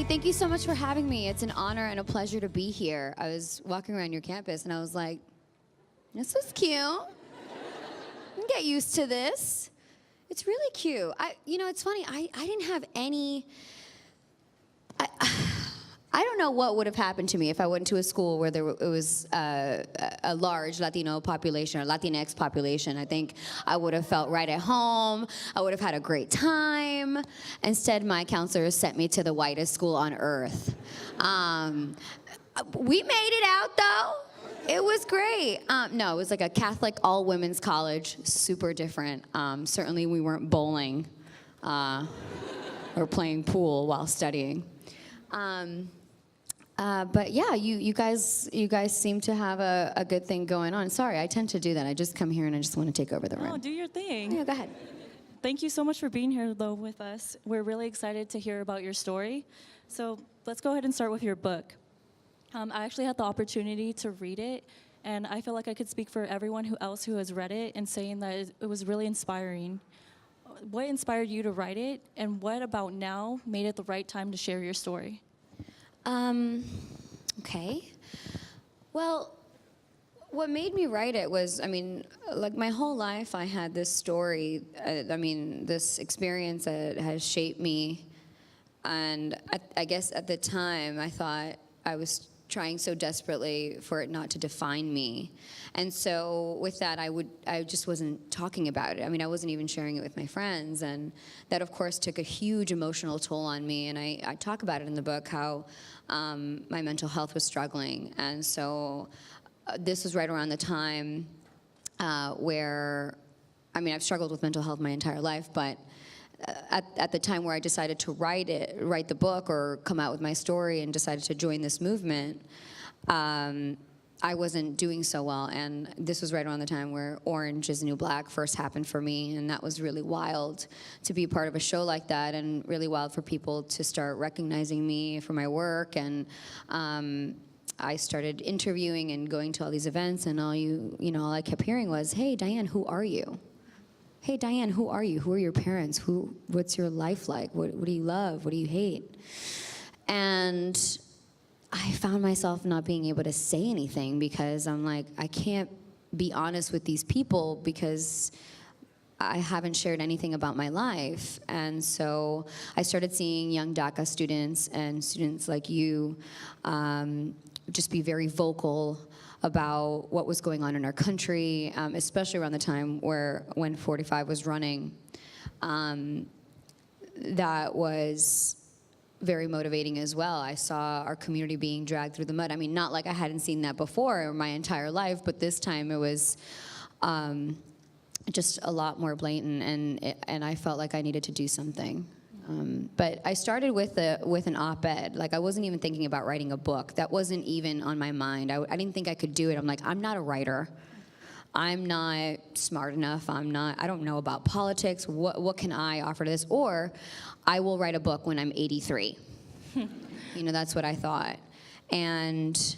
thank you so much for having me. It's an honor and a pleasure to be here. I was walking around your campus and I was like, this is cute. I can get used to this. It's really cute. It's funny. I didn't have any. I don't know what would have happened to me if I went to a school where it was a large Latino population or Latinx population. I think I would have felt right at home. I would have had a great time. Instead, my counselors sent me to the whitest school on earth. We made it out, though. It was great. No, it was like a Catholic all-women's college, super different. Certainly, we weren't bowling or playing pool while studying. But yeah, you guys seem to have a good thing going on. Sorry, I tend to do that. I just come here and I just want to take over the room. Oh, do your thing. Yeah, go ahead. Thank you so much for being here, though, with us. We're really excited to hear about your story. So let's go ahead and start with your book. I actually had the opportunity to read it, and I feel like I could speak for everyone else who has read it in saying that it was really inspiring. What inspired you to write it, and what about now made it the right time to share your story? Okay. Well, what made me write it was, like my whole life I had this story, this experience that has shaped me. And I guess at the time I thought I was trying so desperately for it not to define me. And so with that, I just wasn't talking about it. I wasn't even sharing it with my friends. And that, of course, took a huge emotional toll on me. And I talk about it in the book, how my mental health was struggling. And so this was right around the time where, I've struggled with mental health my entire life, but at the time where I decided to write the book or come out with my story and decided to join this movement, I wasn't doing so well. And this was right around the time where Orange is the New Black first happened for me. And that was really wild to be part of a show like that, and really wild for people to start recognizing me for my work. And I started interviewing and going to all these events, and all I kept hearing was, "Hey, Diane, who are you? Hey, Diane, who are you? Who are your parents? What's your life like? What do you love? What do you hate?" And I found myself not being able to say anything because I'm like, I can't be honest with these people because I haven't shared anything about my life. And so I started seeing young DACA students and students like you just be very vocal about what was going on in our country, especially around the time when 45 was running. That was very motivating as well. I saw our community being dragged through the mud. Not like I hadn't seen that before my entire life, but this time it was just a lot more blatant, and I felt like I needed to do something. But I started with an op-ed. Like, I wasn't even thinking about writing a book. That wasn't even on my mind. I didn't think I could do it. I'm like, I'm not a writer. I'm not smart enough. I don't know about politics. What can I offer to this? Or I will write a book when I'm 83. That's what I thought. And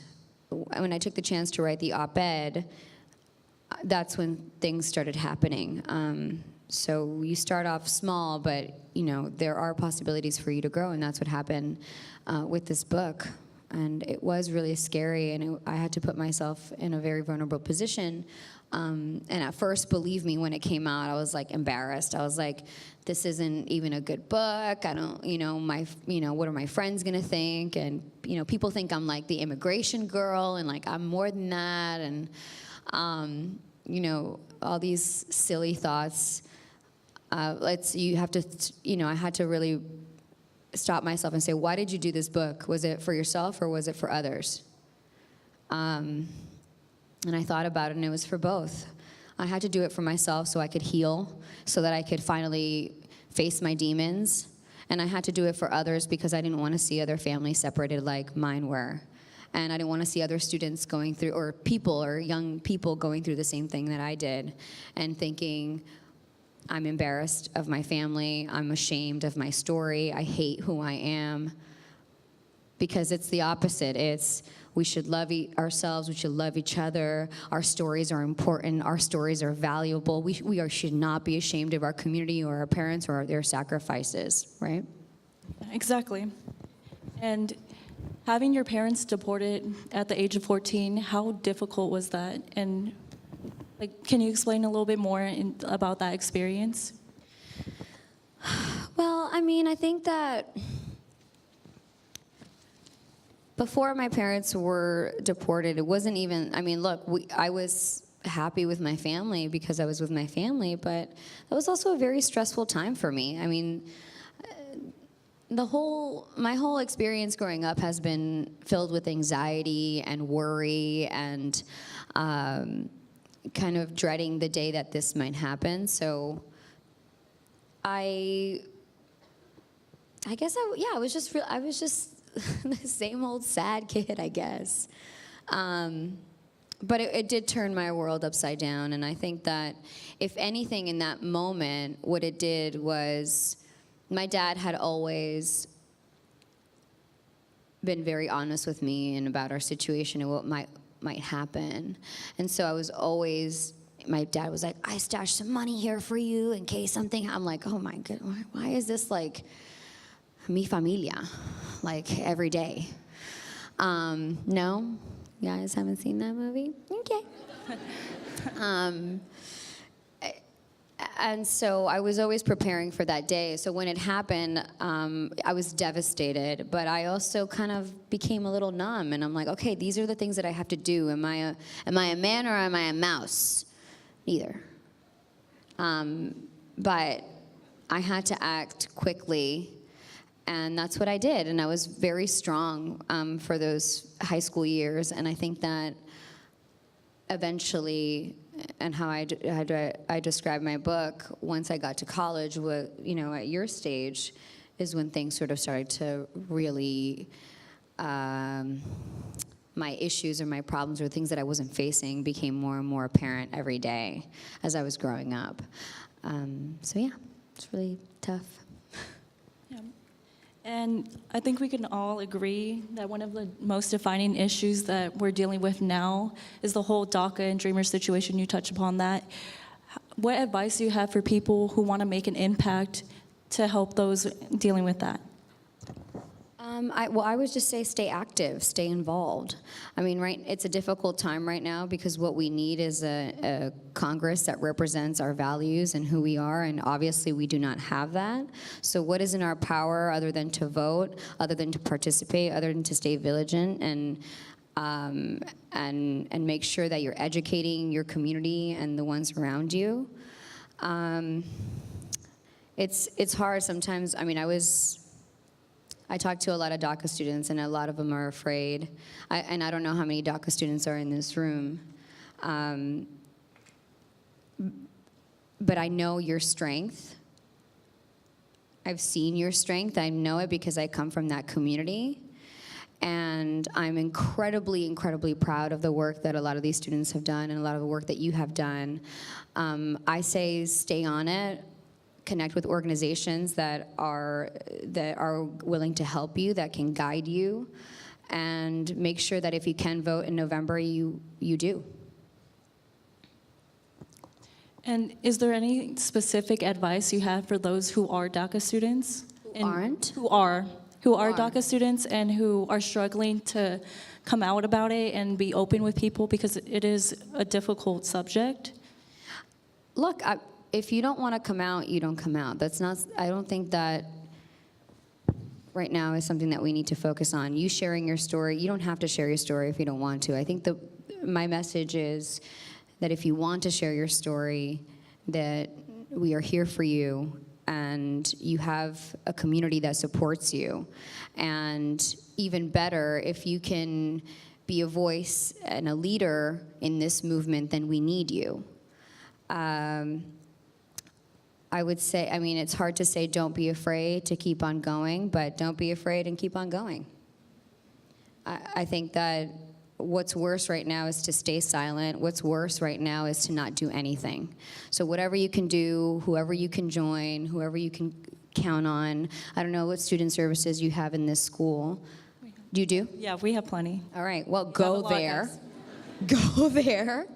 when I took the chance to write the op-ed, that's when things started happening. So you start off small, but there are possibilities for you to grow, and that's what happened with this book. And it was really scary, and I had to put myself in a very vulnerable position. And at first, believe me, when it came out, I was like embarrassed. I was like, this isn't even a good book. I don't, what are my friends gonna think? And people think I'm like the immigration girl, and like I'm more than that, and all these silly thoughts. I had to really stop myself and say, why did you do this book? Was it for yourself or was it for others? And I thought about it, and it was for both. I had to do it for myself so I could heal, so that I could finally face my demons. And I had to do it for others because I didn't want to see other families separated like mine were. And I didn't want to see other students going through, or young people going through the same thing that I did, and thinking, I'm embarrassed of my family, I'm ashamed of my story, I hate who I am. Because it's the opposite. It's, we should love ourselves, we should love each other, our stories are important, our stories are valuable. We should not be ashamed of our community or our parents or their sacrifices, right? Exactly. And having your parents deported at the age of 14, how difficult was that? And like, can you explain a little bit more about that experience? Well, I mean, I think that before my parents were deported, it wasn't even, I mean, look, I was happy with my family because I was with my family, but that was also a very stressful time for me. I mean, my whole experience growing up has been filled with anxiety and worry and kind of dreading the day that this might happen. So I guess I was just the same old sad kid, I guess. But it did turn my world upside down, and I think that if anything in that moment, what it did was my dad had always been very honest with me and about our situation and what might happen. And so I was always, my dad was like, I stashed some money here for you in case something, I'm like, oh my goodness, why is this like mi familia, like every day? No? You guys haven't seen that movie? Okay. And so I was always preparing for that day. So when it happened, I was devastated, but I also kind of became a little numb. And I'm like, okay, these are the things that I have to do. Am I a man or am I a mouse? Neither. But I had to act quickly, and that's what I did. And I was very strong for those high school years. And I think that eventually, and how I describe my book, once I got to college, at your stage, is when things sort of started to really, my issues or my problems or things that I wasn't facing became more and more apparent every day as I was growing up. So yeah, it's really tough. Yeah. And I think we can all agree that one of the most defining issues that we're dealing with now is the whole DACA and Dreamers situation. You touched upon that. What advice do you have for people who want to make an impact to help those dealing with that? I would just say stay active, stay involved. I mean, it's a difficult time right now because what we need is a Congress that represents our values and who we are, and obviously we do not have that. So what is in our power other than to vote, other than to participate, other than to stay vigilant and make sure that you're educating your community and the ones around you? It's hard sometimes. I mean, I talked to a lot of DACA students, and a lot of them are afraid. And I don't know how many DACA students are in this room. But I know your strength. I've seen your strength. I know it because I come from that community. And I'm incredibly, incredibly proud of the work that a lot of these students have done and a lot of the work that you have done. I say stay on it. Connect with organizations that are willing to help you, that can guide you, and make sure that if you can vote in November, you do. And is there any specific advice you have for those who are DACA students? Who are DACA students and who are struggling to come out about it and be open with people, because it is a difficult subject? Look, if you don't want to come out, you don't come out. I don't think that right now is something that we need to focus on. You sharing your story, you don't have to share your story if you don't want to. I think my message is that if you want to share your story, that we are here for you, and you have a community that supports you. And even better, if you can be a voice and a leader in this movement, then we need you. I would say, I mean, it's hard to say don't be afraid to keep on going, but don't be afraid and keep on going. I think that what's worse right now is to stay silent. What's worse right now is to not do anything. So whatever you can do, whoever you can join, whoever you can count on. I don't know what student services you have in this school. Do you do? Yeah, we have plenty. All right, well, go there. Go there.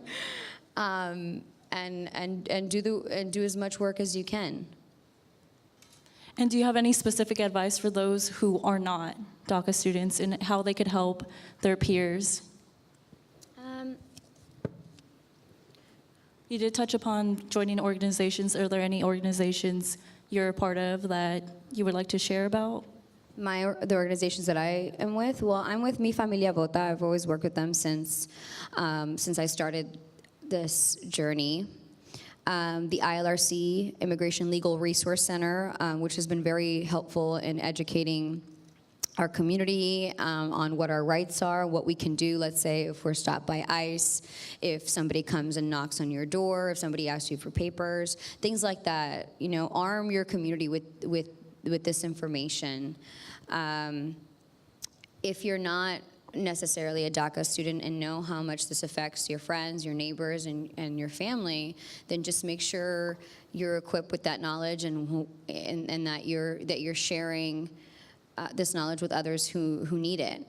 And do as much work as you can. And do you have any specific advice for those who are not DACA students and how they could help their peers? You did touch upon joining organizations. Are there any organizations you're a part of that you would like to share about? The organizations that I am with, well, I'm with Mi Familia Vota. I've always worked with them since I started this journey. The ILRC, Immigration Legal Resource Center, which has been very helpful in educating our community on what our rights are, what we can do. Let's say if we're stopped by ICE, if somebody comes and knocks on your door, if somebody asks you for papers, things like that. You know, arm your community with this information. If you're not necessarily a DACA student and know how much this affects your friends, your neighbors, and your family, then just make sure you're equipped with that knowledge and that you're sharing this knowledge with others who need it.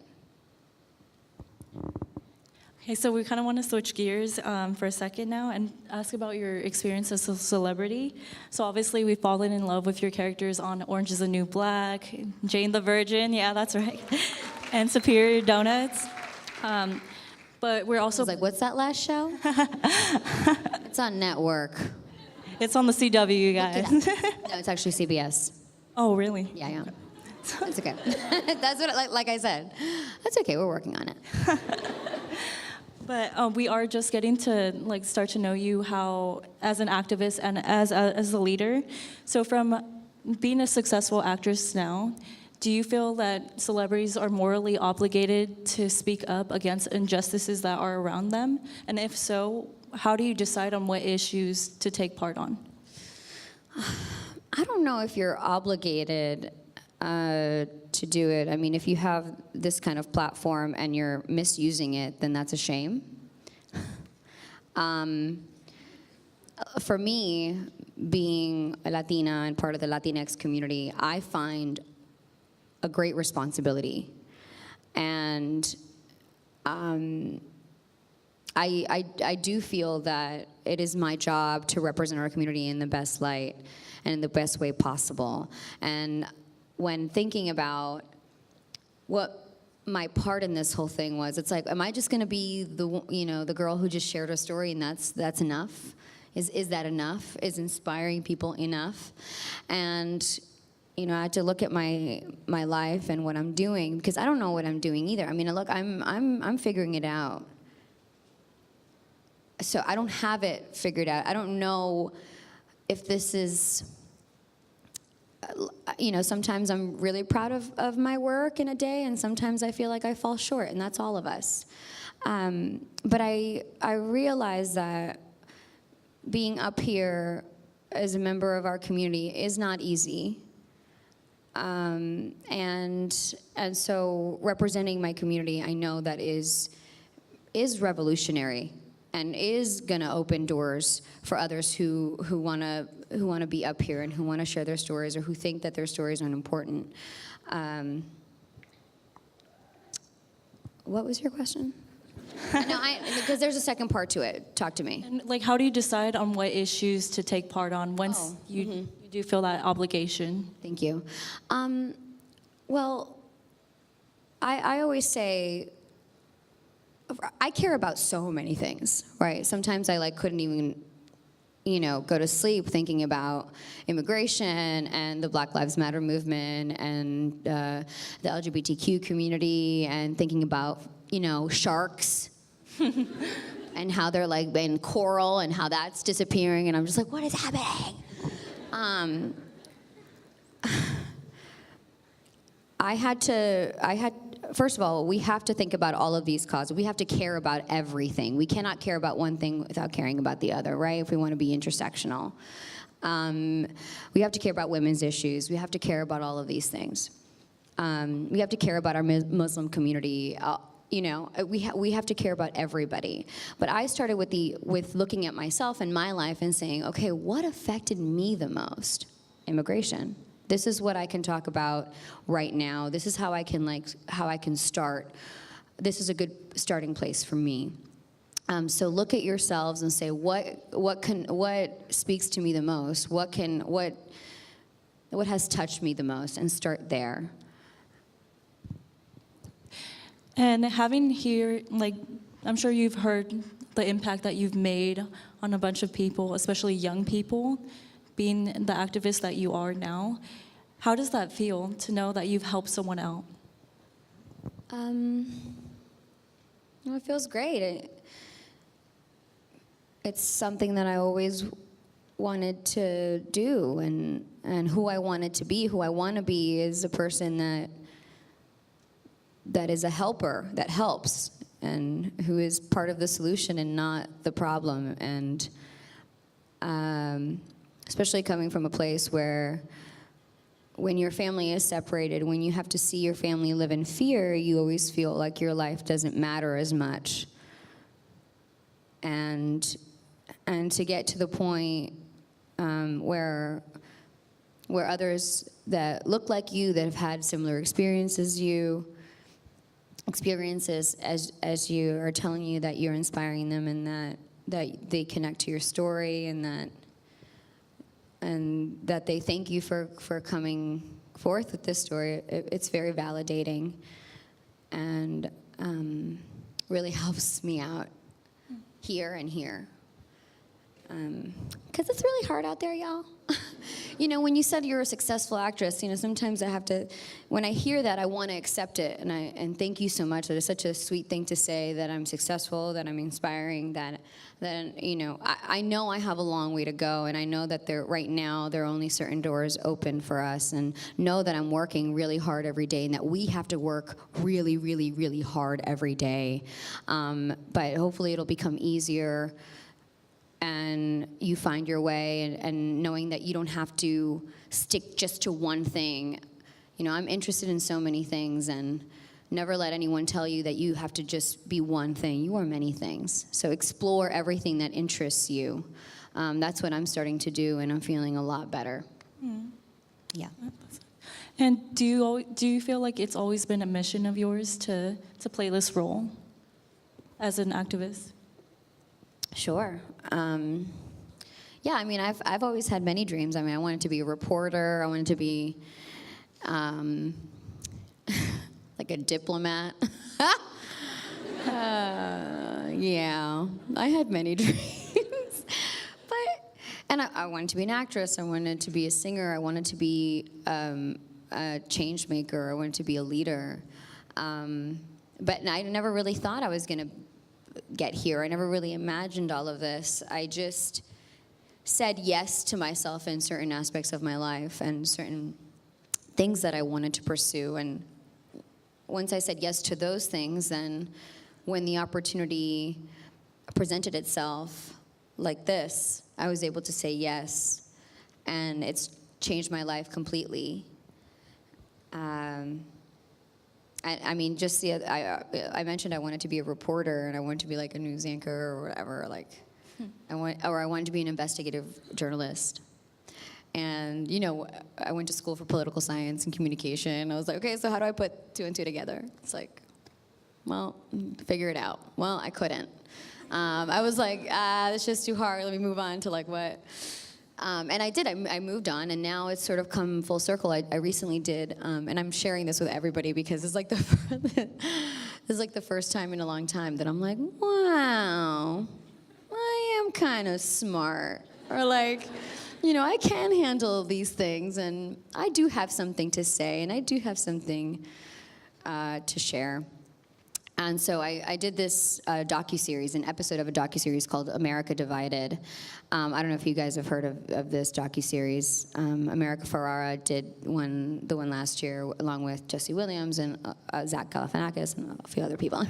Okay, so we kind of want to switch gears for a second now and ask about your experience as a celebrity. So obviously we've fallen in love with your characters on Orange is the New Black, Jane the Virgin, yeah, that's right, and Superior Donuts. But we're also... I was like, what's that last show? It's on network. It's on the CW, you guys. No, it's actually CBS. Oh, really? Yeah. That's okay. That's what, like I said, that's okay, we're working on it. But we are just getting to start to know you how, as an activist and as a leader. So from being a successful actress now, do you feel that celebrities are morally obligated to speak up against injustices that are around them? And if so, how do you decide on what issues to take part on? I don't know if you're obligated to do it. I mean, if you have this kind of platform and you're misusing it, then that's a shame. For me, being a Latina and part of the Latinx community, I find a great responsibility. And I do feel that it is my job to represent our community in the best light and in the best way possible. And when thinking about what my part in this whole thing was, it's like, am I just going to be the girl who just shared her story and that's enough? Is that enough? Is inspiring people enough? And I had to look at my life and what I'm doing, because I don't know what I'm doing either. I mean, look, I'm figuring it out. So I don't have it figured out. I don't know if this is. Sometimes I'm really proud of my work in a day, and sometimes I feel like I fall short, and that's all of us. But I realize that being up here as a member of our community is not easy. And so representing my community, I know that is revolutionary and is gonna open doors for others who wanna be up here and who wanna share their stories or who think that their stories aren't important. What was your question? No, because there's a second part to it. Talk to me. And how do you decide on what issues to take part on once you do feel that obligation? Thank you. Well, I always say, I care about so many things, right? Sometimes I couldn't even, go to sleep thinking about immigration and the Black Lives Matter movement and the LGBTQ community and thinking about, sharks and how they're in coral and how that's disappearing, and I'm just like, what is happening? First of all, we have to think about all of these causes. We have to care about everything. We cannot care about one thing without caring about the other, right? If we want to be intersectional. We have to care about women's issues. We have to care about all of these things. We have to care about our Muslim community. We have to care about everybody. But I started with looking at myself and my life and saying, okay, what affected me the most? Immigration. This is what I can talk about right now. This is how I can start. This is a good starting place for me. So look at yourselves and say, what speaks to me the most? What what has touched me the most, and start there. And having here, like, I'm sure you've heard the impact that you've made on a bunch of people, especially young people, being the activist that you are now. How does that feel to know that you've helped someone out? Well, it feels great. It's something that I always wanted to do, and who I wanted to be, who I want to be, is a person that is a helper, that helps, and who is part of the solution and not the problem. And especially coming from a place where when your family is separated, when you have to see your family live in fear, you always feel like your life doesn't matter as much. And to get to the point where others that look like you, that have had similar experiences as you, are telling you that you're inspiring them, and that they connect to your story, and that they thank you for coming forth with this story. It's very validating, and really helps me out here and here. Because it's really hard out there, y'all. You know, when you said you're a successful actress, you know, sometimes I have to, when I hear that, I want to accept it. And thank you so much. That is such a sweet thing to say, that I'm successful, that I'm inspiring, that you know, I know I have a long way to go, and I know that right now there are only certain doors open for us, and know that I'm working really hard every day, and that we have to work really, really, really hard every day. But hopefully it'll become easier, and you find your way, and knowing that you don't have to stick just to one thing. You know, I'm interested in so many things, and never let anyone tell you that you have to just be one thing. You are many things. So explore everything that interests you. That's what I'm starting to do, and I'm feeling a lot better. Yeah. And do you feel like it's always been a mission of yours to play this role as an activist? Sure. Yeah, I mean, I've always had many dreams. I mean, I wanted to be a reporter. I wanted to be like a diplomat. Yeah, I had many dreams. And I wanted to be an actress. I wanted to be a singer. I wanted to be a change maker. I wanted to be a leader. But I never really thought I was going to get here. I never really imagined all of this. I just said yes to myself in certain aspects of my life and certain things that I wanted to pursue. And once I said yes to those things, then when the opportunity presented itself like this, I was able to say yes, and it's changed my life completely. I mean, just I mentioned I wanted to be a reporter, and I wanted to be like a news anchor or whatever. Like, I wanted to be an investigative journalist. And you know, I went to school for political science and communication. I was like, okay, so how do I put two and two together? It's like, well, figure it out. Well, I couldn't. I was like, it's just too hard. Let me move on to like what. And I did. I moved on, and now it's sort of come full circle. I recently did, and I'm sharing this with everybody because it's like this is like the first time in a long time that I'm like, wow, I am kind of smart, or like, you know, I can handle these things, and I do have something to say, and I do have something to share. And so I did this docuseries, an episode of a docuseries called America Divided. I don't know if you guys have heard of this docuseries. America Ferrara did the one last year, along with Jesse Williams and Zach Galifianakis and a few other people.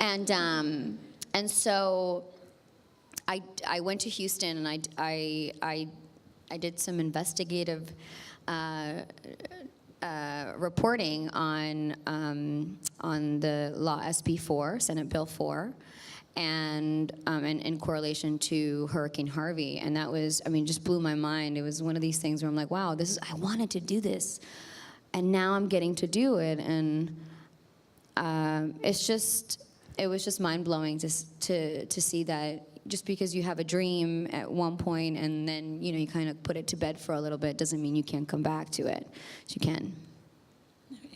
And so I went to Houston, and I did some investigative reporting on the law SB 4, Senate Bill 4, and in correlation to Hurricane Harvey. And that was, I mean, just blew my mind. It was one of these things where I'm like, wow, I wanted to do this, and now I'm getting to do it. And it was just mind-blowing to see that just because you have a dream at one point and then, you kind of put it to bed for a little bit doesn't mean you can't come back to it. So you can.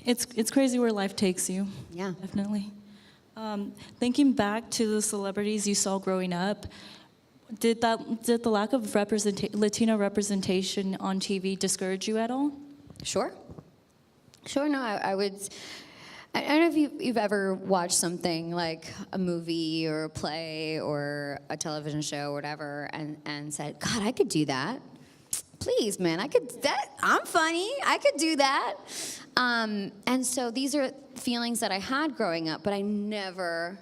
It's crazy where life takes you. Yeah. Definitely. Thinking back to the celebrities you saw growing up, did the lack of Latino representation on TV discourage you at all? Sure. Sure, no, I would. I don't know if you've ever watched something like a movie or a play or a television show or whatever and said, God, I could do that. Please, man, I'm funny. I could do that. And so these are feelings that I had growing up, but I never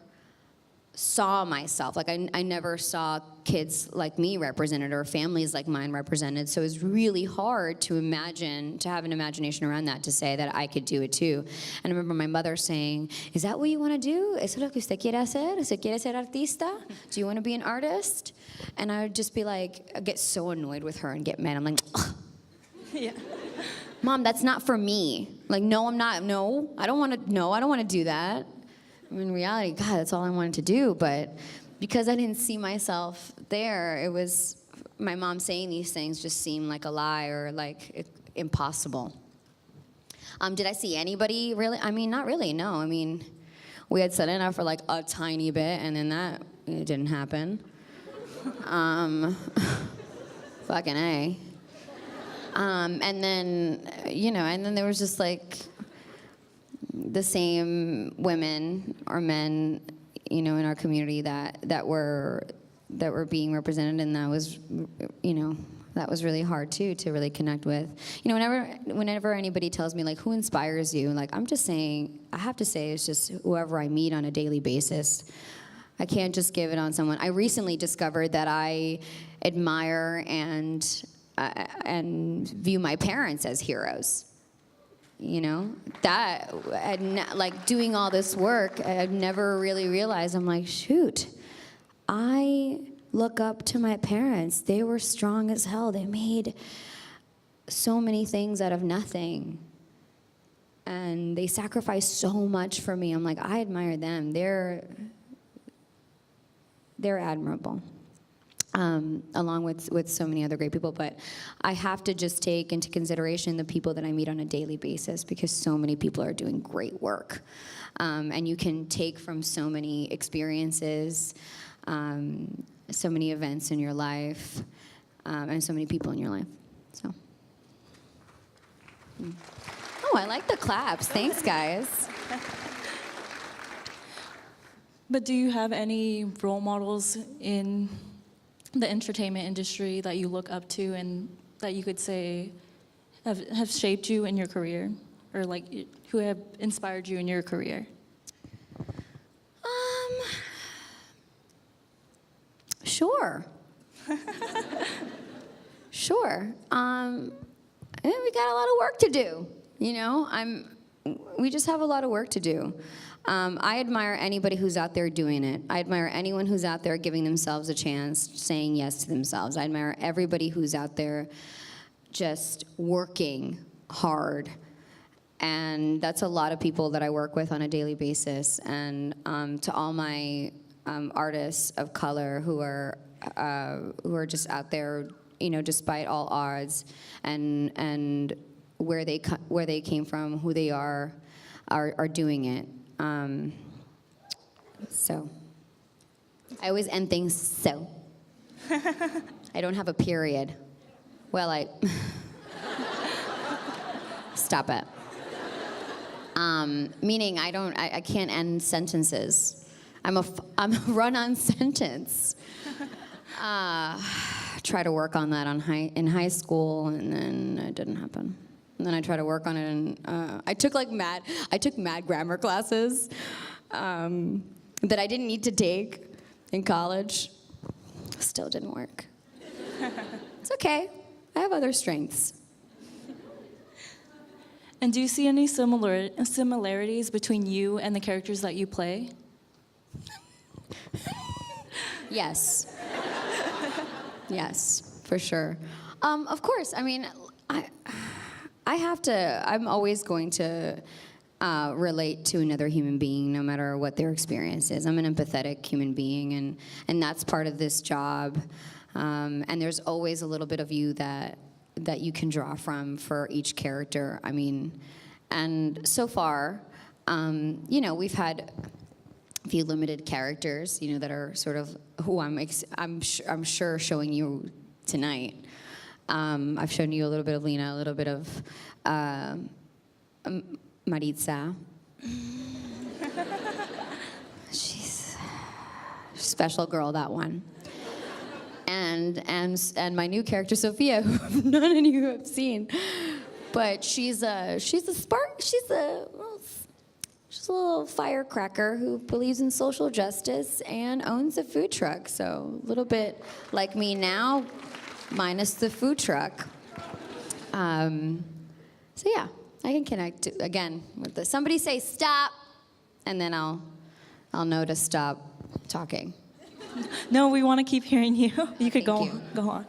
saw myself. Like I never saw kids like me represented or families like mine represented. So it was really hard to imagine, to have an imagination around that, to say that I could do it too. And I remember my mother saying, is that what you want to do? ¿Eso es lo que usted quiere hacer? ¿Usted quiere ser artista? Do you want to be an artist? And I would just be like, I'd get so annoyed with her and get mad. I'm like, ugh. Yeah. Mom, that's not for me. Like, no, I'm not. No, I don't want to do that. I mean, in reality, God, that's all I wanted to do. But because I didn't see myself there, it was, my mom saying these things just seemed like a lie or like impossible. Did I see anybody really? I mean, not really, no. I mean, we had Selena for like a tiny bit, and then it didn't happen. Fucking A. And then, and then there was just like the same women or men, in our community that were being represented, and that was, that was really hard too to really connect with. Whenever anybody tells me like, who inspires you, like I'm just saying, I have to say it's just whoever I meet on a daily basis. I can't just give it on someone. I recently discovered that I admire and view my parents as heroes. That like doing all this work, I'd never really realized. I'm like, shoot, I look up to my parents. They were strong as hell. They made so many things out of nothing, and they sacrificed so much for me. I'm like, I admire them. They're admirable. Along with so many other great people. But I have to just take into consideration the people that I meet on a daily basis, because so many people are doing great work. And you can take from so many experiences, so many events in your life, and so many people in your life. So. Oh, I like the claps. Thanks, guys. But do you have any role models in the entertainment industry that you look up to and that you could say have shaped you in your career, or like who have inspired you in your career? Sure. Sure. We got a lot of work to do. We just have a lot of work to do. I admire anybody who's out there doing it. I admire anyone who's out there giving themselves a chance, saying yes to themselves. I admire everybody who's out there just working hard. And that's a lot of people that I work with on a daily basis. And to all my artists of color who are just out there, despite all odds, and where they came from, who they are doing it. So I always end things so. I don't have a period. Well, stop it. Meaning I can't end sentences. I'm a run-on sentence. Try to work on that in high school, and then it didn't happen. And then I tried to work on it, and I took mad grammar classes that I didn't need to take in college. Still didn't work. It's okay. I have other strengths. And do you see any similarities between you and the characters that you play? Yes. Yes, for sure. Of course. I mean, I'm always going to relate to another human being, no matter what their experience is. I'm an empathetic human being, and that's part of this job. And there's always a little bit of you that you can draw from for each character. I mean, and so far, we've had a few limited characters, that are sort of who I'm sure showing you tonight. I've shown you a little bit of Lena, a little bit of Maritza. She's a special girl, that one. And my new character, Sophia, who none of you have seen. But she's a little firecracker who believes in social justice and owns a food truck. So a little bit like me now, minus the food truck. So yeah, I can connect again with this. Somebody say stop, and then I'll know to stop talking. No, we want to keep hearing you. You could go you. on.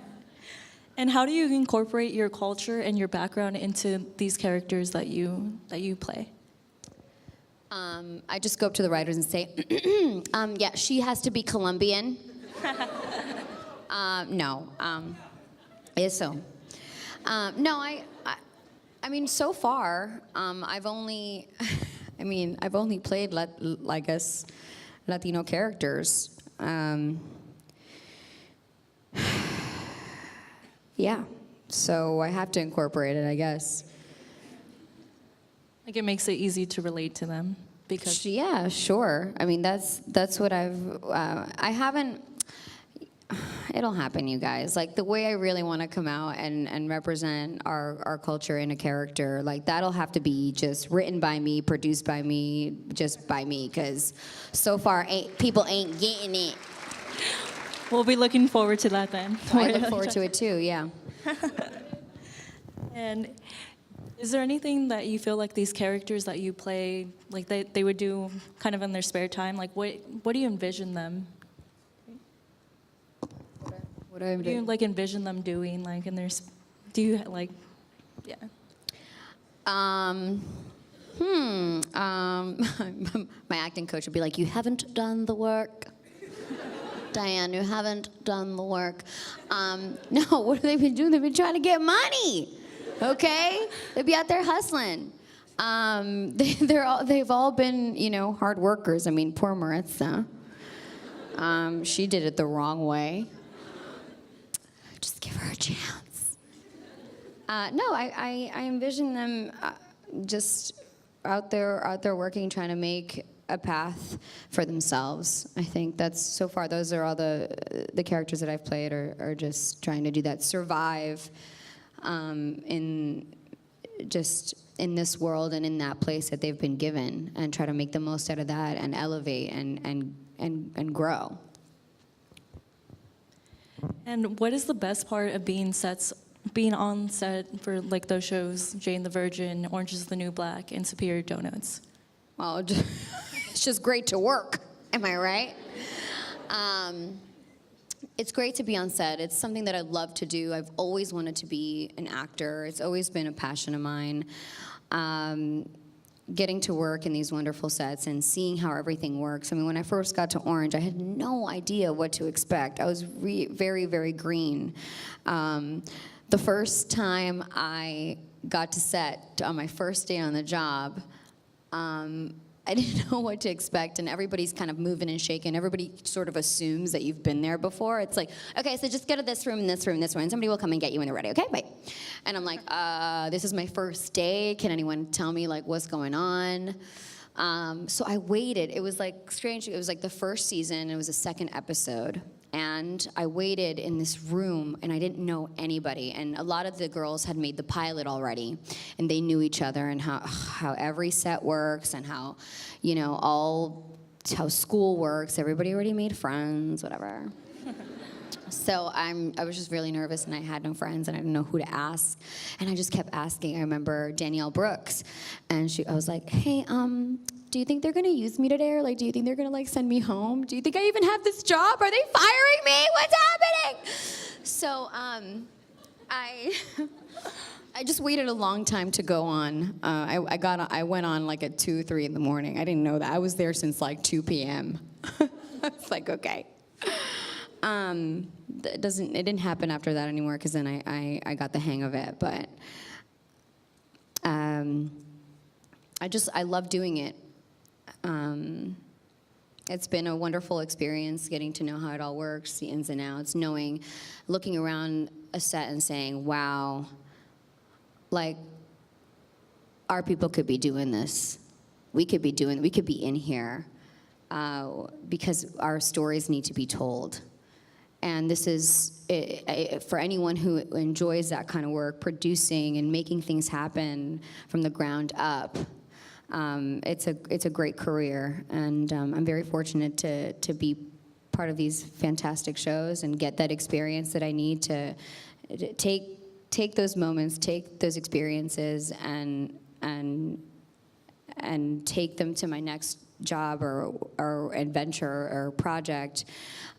And how do you incorporate your culture and your background into these characters that you play? I just go up to the writers and say, yeah, she has to be Colombian. No. Eso. No, I mean, so far, I've only played, I guess, Latino characters. Yeah, so I have to incorporate it, I guess. Like, it makes it easy to relate to them because. Yeah, sure. I mean, that's what I haven't. It'll happen, you guys. Like, the way I really want to come out and represent our culture in a character, like, that'll have to be just written by me, produced by me, just by me, because so far people ain't getting it. We'll be looking forward to that then. I look forward to it too, yeah. And is there anything that you feel like these characters that you play, like they would do kind of in their spare time? Like, what do you envision them? What do I Do you like envision them doing, like in their? Do you like? Yeah. My acting coach would be like, "You haven't done the work, Diane. You haven't done the work." No, what have they been doing? They've been trying to get money. Okay, they'd be out there hustling. They've all been, hard workers. I mean, poor Maritza. She did it the wrong way. Just give her a chance. No, I envision them just out there working, trying to make a path for themselves. I think that's, so far, those are all the characters that I've played are just trying to do that, survive in this world and in that place that they've been given, and try to make the most out of that and elevate and grow. And what is the best part of being on set for like those shows, Jane the Virgin, Orange is the New Black, and Superior Donuts? Well, it's just great to work. Am I right? It's great to be on set. It's something that I love to do. I've always wanted to be an actor. It's always been a passion of mine. Getting to work in these wonderful sets and seeing how everything works. I mean, when I first got to Orange, I had no idea what to expect. I was very, very green. The first time I got to set on my first day on the job, I didn't know what to expect, and everybody's kind of moving and shaking. Everybody sort of assumes that you've been there before. It's like, okay, so just go to this room, and this room, this room, and somebody will come and get you when they're ready, okay? Bye. And I'm like, this is my first day. Can anyone tell me, like, what's going on? So I waited. It was, like, strange. It was, like, the first season. It was the second episode. And I waited in this room, and I didn't know anybody. And a lot of the girls had made the pilot already, and they knew each other and how every set works and how, how school works. Everybody already made friends, whatever. So I was just really nervous, and I had no friends, and I didn't know who to ask. And I just kept asking. I remember Danielle Brooks, and I was like, hey, do you think they're gonna use me today? Or like, do you think they're gonna like send me home? Do you think I even have this job? Are they firing me? What's happening? So I I just waited a long time to go on. I went on like at 2, 3 in the morning. I didn't know that. I was there since like 2 p.m. It's like, okay. It didn't happen after that anymore because then I got the hang of it. But I love doing it. It's been a wonderful experience getting to know how it all works, the ins and outs, looking around a set and saying, wow, like, our people could be doing this. We could be in here because our stories need to be told. And this is, for anyone who enjoys that kind of work, producing and making things happen from the ground up, it's a great career, and I'm very fortunate to be part of these fantastic shows and get that experience that I need to take those moments, take those experiences, and take them to my next job or adventure or project,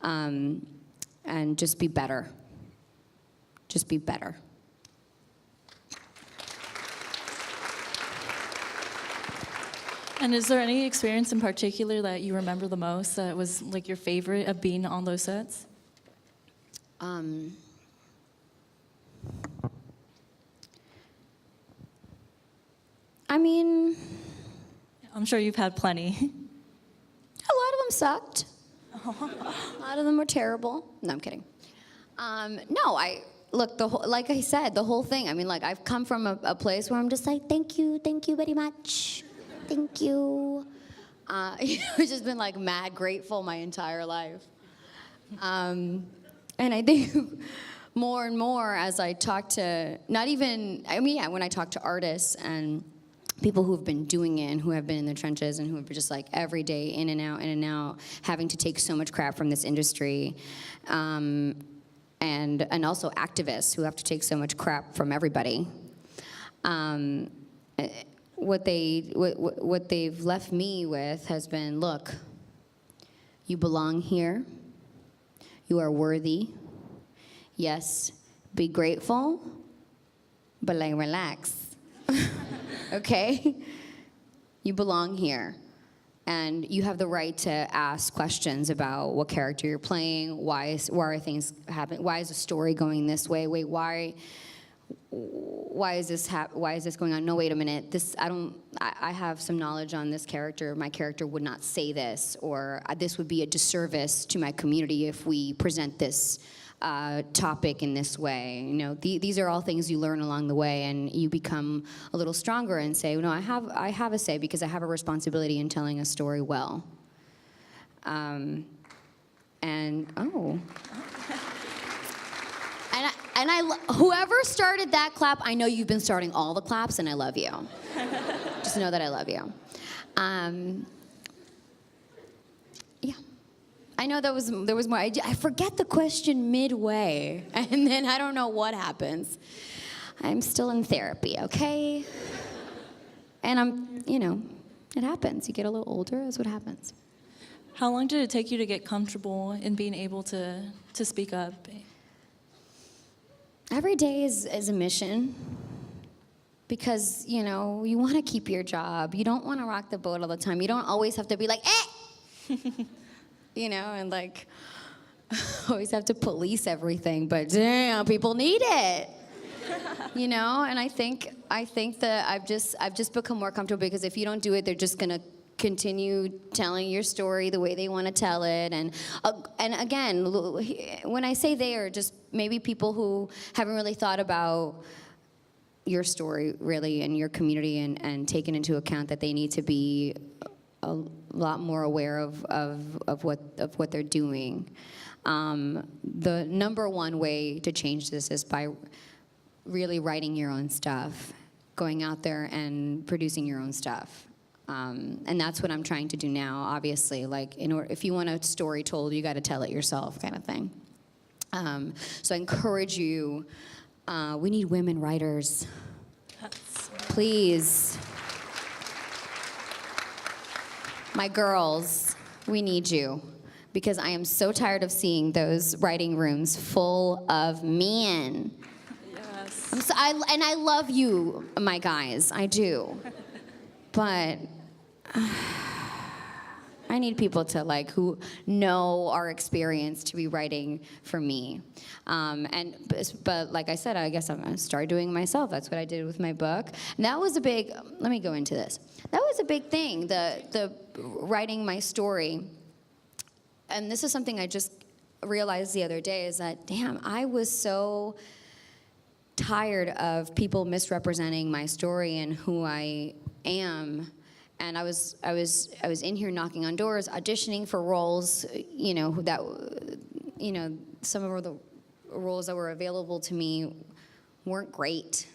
and just be better. Just be better. And is there any experience in particular that you remember the most that was like your favorite of being on those sets? I mean, I'm sure you've had plenty. a lot of them sucked. A lot of them were terrible. No, I'm kidding. No, look, like I said, the whole thing. I mean, like, I've come from a place where I'm just like, thank you very much. Thank you. I've just been like mad grateful my entire life. And I think more and more as I talk to, when I talk to artists and people who've been doing it and who have been in the trenches and who have been just like every day in and out, having to take so much crap from this industry, and also activists who have to take so much crap from everybody. What they've left me with has been, look, you belong here. You are worthy. Yes, be grateful, but like relax. Okay? You belong here. And you have the right to ask questions about what character you're playing, why are things happening, why is the story going this way? Wait, why is this going on? No, wait a minute. I have some knowledge on this character. My character would not say this, or this would be a disservice to my community if we present this topic in this way. You know, these are all things you learn along the way, and you become a little stronger and say, no, I have a say because I have a responsibility in telling a story well. Whoever started that clap, I know you've been starting all the claps, and I love you. Just know that I love you. Yeah. I know there was more. I forget the question midway, and then I don't know what happens. I'm still in therapy, okay? And it happens. You get a little older, that's what happens. How long did it take you to get comfortable in being able to speak up? Every day is a mission because, you want to keep your job. You don't want to rock the boat all the time. You don't always have to be like, and like always have to police everything. But damn, people need it, And I think that I've just become more comfortable because if you don't do it, they're just gonna continue telling your story the way they want to tell it, and again, when I say they are just maybe people who haven't really thought about your story really and your community and taken into account that they need to be a lot more aware of what they're doing. The number one way to change this is by really writing your own stuff, going out there and producing your own stuff. And that's what I'm trying to do now, obviously. Like, if you want a story told, you got to tell it yourself, kind of thing. So I encourage you. We need women writers. Please. My girls, we need you. Because I am so tired of seeing those writing rooms full of men. And I love you, my guys, I do. But I need people to who know our experience to be writing for me. But like I said, I guess I'm gonna start doing it myself. That's what I did with my book. And that was a big, let me go into this. That was a big thing, the writing my story. And this is something I just realized the other day is that, damn, I was so tired of people misrepresenting my story and who I am. And I was in here knocking on doors, auditioning for roles, some of the roles that were available to me weren't great.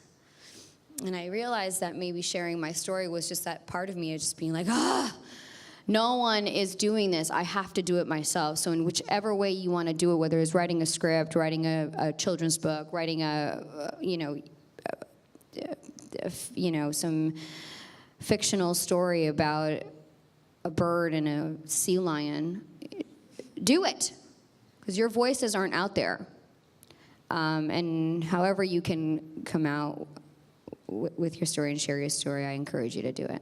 And I realized that maybe sharing my story was just that part of me of just being like, no one is doing this. I have to do it myself. So in whichever way you want to do it, whether it's writing a script, writing a children's book, writing some fictional story about a bird and a sea lion, do it, because your voices aren't out there. And however you can come out with your story and share your story, I encourage you to do it.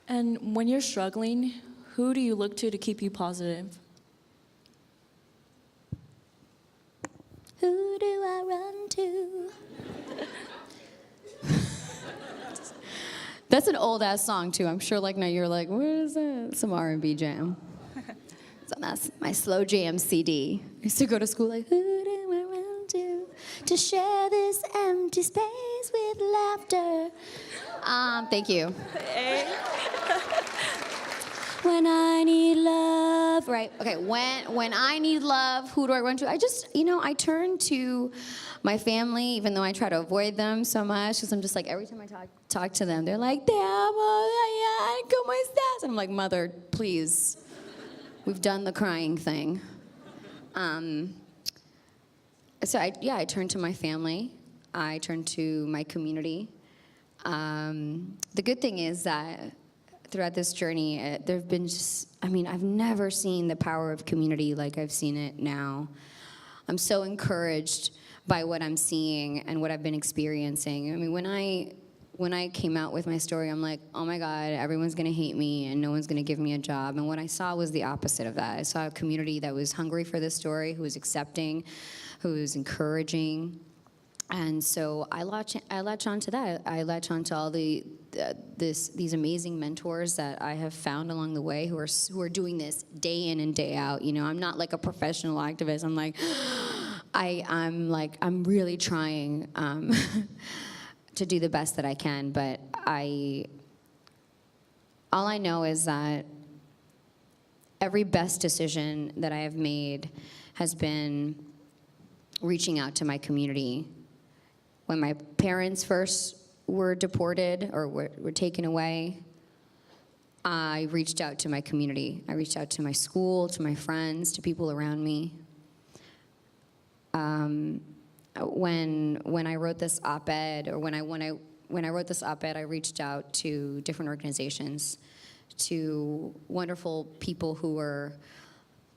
And when you're struggling, who do you look to keep you positive? Who do I run to? That's an old ass song too. I'm sure now you're like, what is that? Some R&B jam. So that's my slow jam CD. I used to go to school like, who do I run to share this empty space with laughter? Thank you. When I need love, right? Okay, when I need love, who do I run to? I turn to my family, even though I try to avoid them so much, because I'm just like, every time I talk to them, they're like, te amo, Diane, ¿cómo estás? And I'm like, mother, please, we've done the crying thing. So I turn to my family. I turn to my community. The good thing is that throughout this journey, there have been I've never seen the power of community like I've seen it now. I'm so encouraged by what I'm seeing and what I've been experiencing. I mean, when I came out with my story, I'm like, oh my God, everyone's gonna hate me and no one's gonna give me a job. And what I saw was the opposite of that. I saw a community that was hungry for this story, who was accepting, who was encouraging. And so I latch on to that. I latch on to all these amazing mentors that I have found along the way who are doing this day in and day out. I'm not like a professional activist. I'm like, I'm really trying to do the best that I can. But all I know is that every best decision that I have made has been reaching out to my community. When my parents first were deported or were taken away, I reached out to my community. I reached out to my school, to my friends, to people around me. When I wrote this op-ed, or when I wrote this op-ed, I reached out to different organizations, to wonderful people who were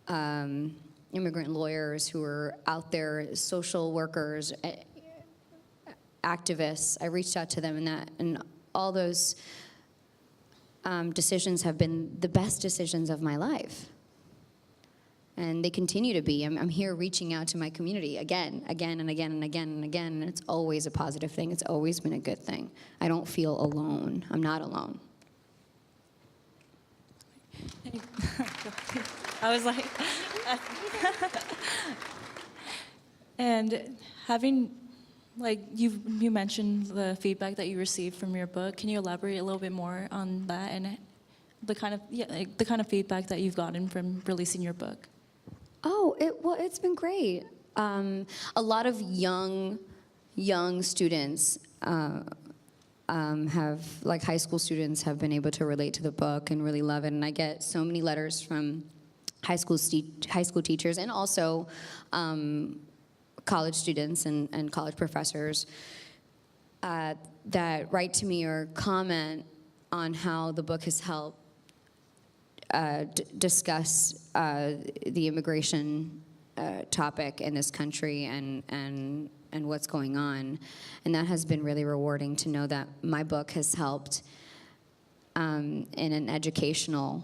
immigrant lawyers, who were out there, social workers, activists. I reached out to them, and all those decisions have been the best decisions of my life. And they continue to be. I'm here reaching out to my community again, and again, and again, and again, and it's always a positive thing. It's always been a good thing. I don't feel alone. I'm not alone. I was like, and having, you mentioned the feedback that you received from your book. Can you elaborate a little bit more on that and the kind of feedback that you've gotten from releasing your book? Oh, it's been great. A lot of young students have, high school students, have been able to relate to the book and really love it. And I get so many letters from high school teachers, and also college students and college professors that write to me or comment on how the book has helped discuss the immigration topic in this country and what's going on. And that has been really rewarding to know that my book has helped in an educational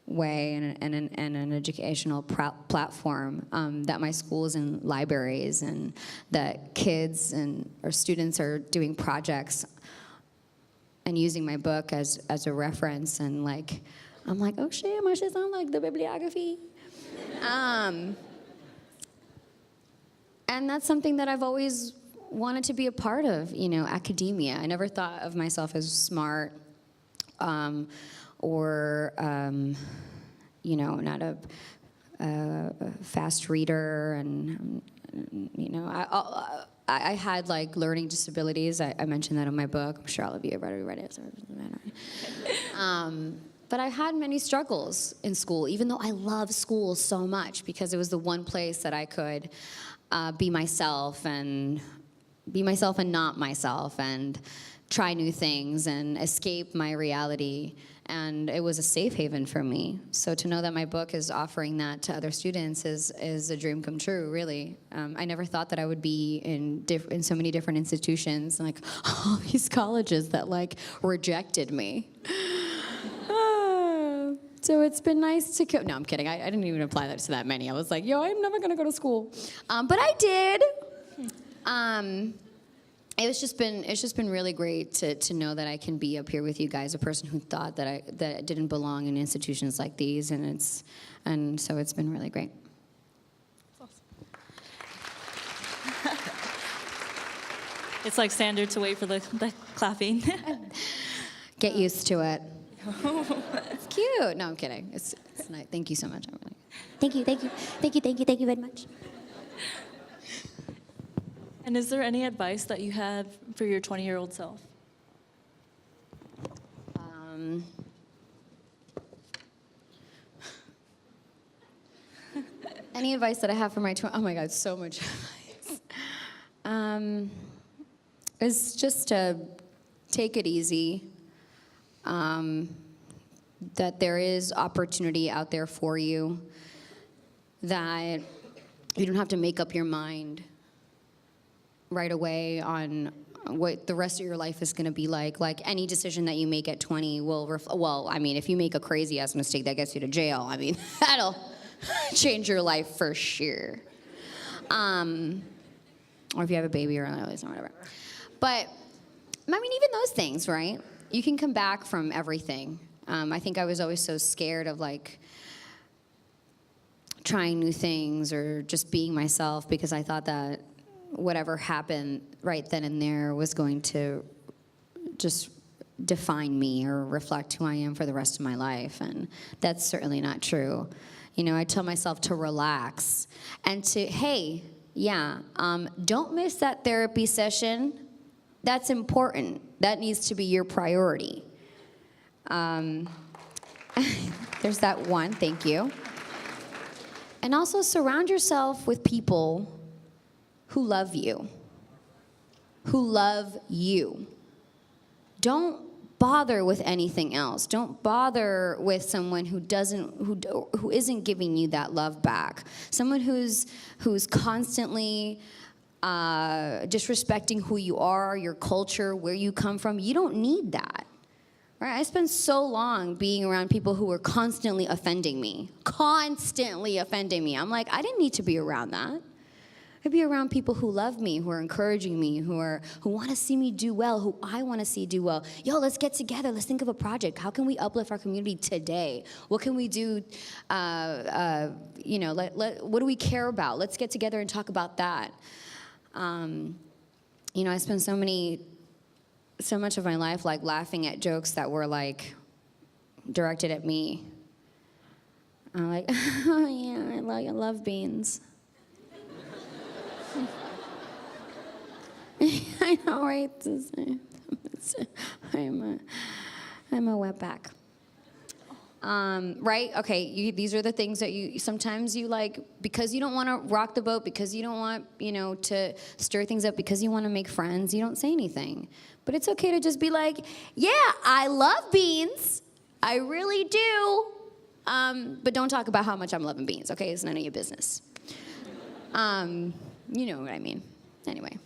way and an educational platform, that my schools and libraries and that kids or students are doing projects and using my book as a reference, and like I'm like, oh shit, my shit's on like the bibliography. And that's something that I've always wanted to be a part of, academia. I never thought of myself as smart or not a fast reader, and I had like learning disabilities. I mentioned that in my book. I'm sure all of you have already read it. So it doesn't matter. But I had many struggles in school, even though I love school so much because it was the one place that I could be myself and not myself and try new things and escape my reality. And it was a safe haven for me. So to know that my book is offering that to other students is a dream come true, really. I never thought that I would be in so many different institutions, like all these colleges that like rejected me. So it's been nice to no, I'm kidding. I didn't even apply that to that many. I was like, yo, I'm never gonna go to school. But I did. It's just been really great to know that I can be up here with you guys, a person who thought that I didn't belong in institutions like these, and so it's been really great. It's like standard to wait for the clapping. Get used to it. It's cute. No, I'm kidding. It's nice. Thank you so much. Thank you very much. And is there any advice that you had for your 20-year-old self? Any advice that I have for my oh my God, so much advice. Is just to take it easy. That there is opportunity out there for you. That you don't have to make up your mind right away on what the rest of your life is going to be like. Like any decision that you make at 20 will, if you make a crazy ass mistake that gets you to jail, that'll change your life for sure. Or if you have a baby or whatever. But, even those things, right? You can come back from everything. I think I was always so scared of like trying new things or just being myself because I thought that whatever happened right then and there was going to just define me or reflect who I am for the rest of my life, and that's certainly not true. I tell myself to relax and to, hey, don't miss that therapy session. That's important. That needs to be your priority. There's that one, thank you. And also surround yourself with people who love you. Don't bother with anything else. Don't bother with someone who isn't giving you that love back. Someone who's constantly disrespecting who you are, your culture, where you come from. You don't need that. Right? I spent so long being around people who were constantly offending me. I'm like, I didn't need to be around that. I'd be around people who love me, who are encouraging me, who want to see me do well, who I want to see do well. Yo, let's get together. Let's think of a project. How can we uplift our community today? What can we do? What do we care about? Let's get together and talk about that. I spent so much of my life like laughing at jokes that were like directed at me. I'm like, oh yeah, I love beans. I know, right? I'm a wetback. Right? Okay, these are the things that sometimes you like, because you don't want to rock the boat, because you don't want, to stir things up, because you want to make friends, you don't say anything. But it's okay to just be like, yeah, I love beans. I really do. But don't talk about how much I'm loving beans, okay? It's none of your business. You know what I mean. Anyway.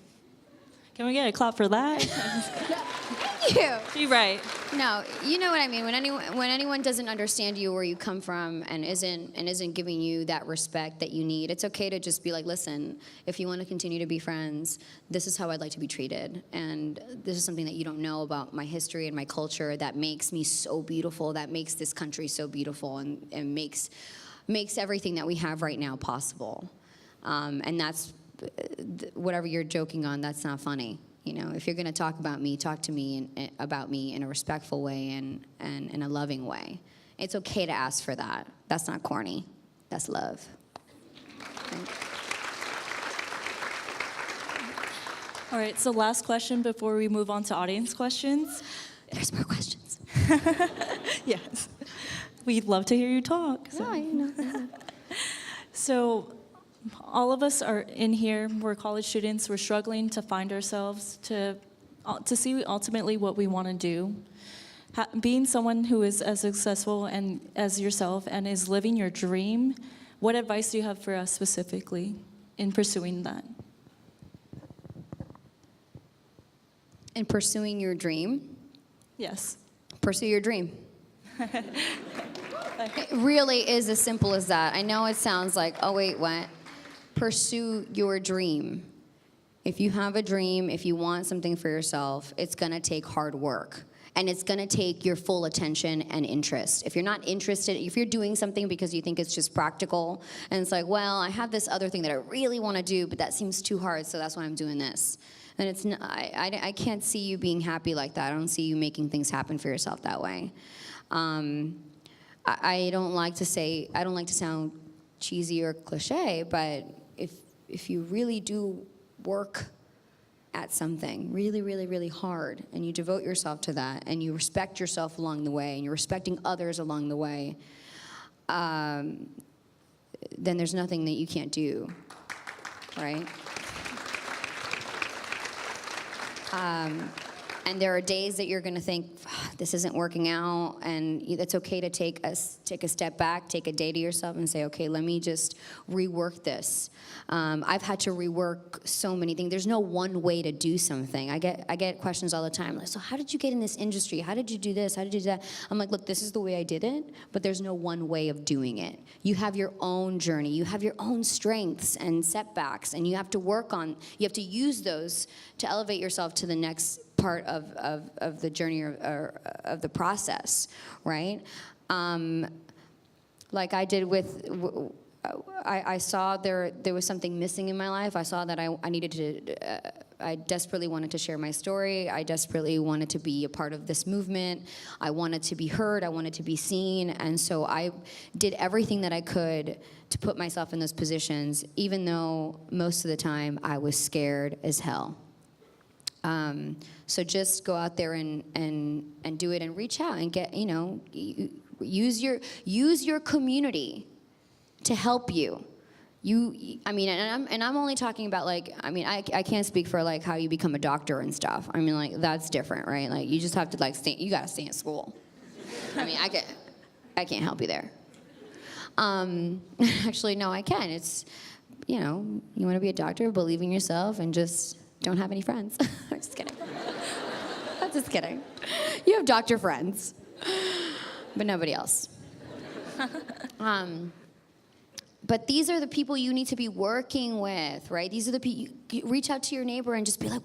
Can we get a clap for that? Thank you. You're right. No, you know what I mean. When anyone doesn't understand you, where you come from, and isn't giving you that respect that you need, it's okay to just be like, listen, if you want to continue to be friends, this is how I'd like to be treated, and this is something that you don't know about my history and my culture that makes me so beautiful, that makes this country so beautiful, and makes everything that we have right now possible. And that's whatever you're joking on. That's not funny. You know, if you're going to talk about me, talk to me about me in a respectful way and in a loving way. It's okay to ask for that. That's not corny. That's love. All right, so last question before we move on to audience questions. There's more questions. Yes. We'd love to hear you talk. So. No, you know. So all of us are in here, we're college students, we're struggling to find ourselves, to see ultimately what we want to do. Being someone who is as successful and as yourself and is living your dream, what advice do you have for us specifically in pursuing that? In pursuing your dream? Yes. Pursue your dream. It really is as simple as that. I know it sounds like, oh wait, what? Pursue your dream. If you have a dream, if you want something for yourself, it's gonna take hard work. And it's gonna take your full attention and interest. If you're not interested, if you're doing something because you think it's just practical, and it's like, well, I have this other thing that I really wanna do, but that seems too hard, so that's why I'm doing this. And it's not, I can't see you being happy like that. I don't see you making things happen for yourself that way. I don't like to sound cheesy or cliche, but if you really do work at something really, really, really hard, and you devote yourself to that, and you respect yourself along the way, and you're respecting others along the way, then there's nothing that you can't do, right? And there are days that you're going to think, this isn't working out, and it's okay to take a step back, take a day to yourself and say, okay, let me just rework this. I've had to rework so many things. There's no one way to do something. I get questions all the time, like, so how did you get in this industry? How did you do this? How did you do that? I'm like, look, this is the way I did it, but there's no one way of doing it. You have your own journey. You have your own strengths and setbacks, and you have to you have to use those to elevate yourself to the next part of the journey or of the process, right? Like I did with, I saw there was something missing in my life. I saw that I needed to, I desperately wanted to share my story. I desperately wanted to be a part of this movement. I wanted to be heard. I wanted to be seen. And so I did everything that I could to put myself in those positions, even though most of the time I was scared as hell. So just go out there and do it and reach out and get, use your community to help you. I mean, and I'm only talking about like, I mean, I can't speak for like how you become a doctor and stuff. I mean, like that's different, right? Like you just have to like you gotta stay in school. I mean, I can't help you there. Actually, no, I can. It's, you want to be a doctor, believe in yourself, and just don't have any friends. I'm just kidding. I'm just kidding. You have doctor friends, but nobody else. But these are the people you need to be working with, right? These are the people, reach out to your neighbor and just be like,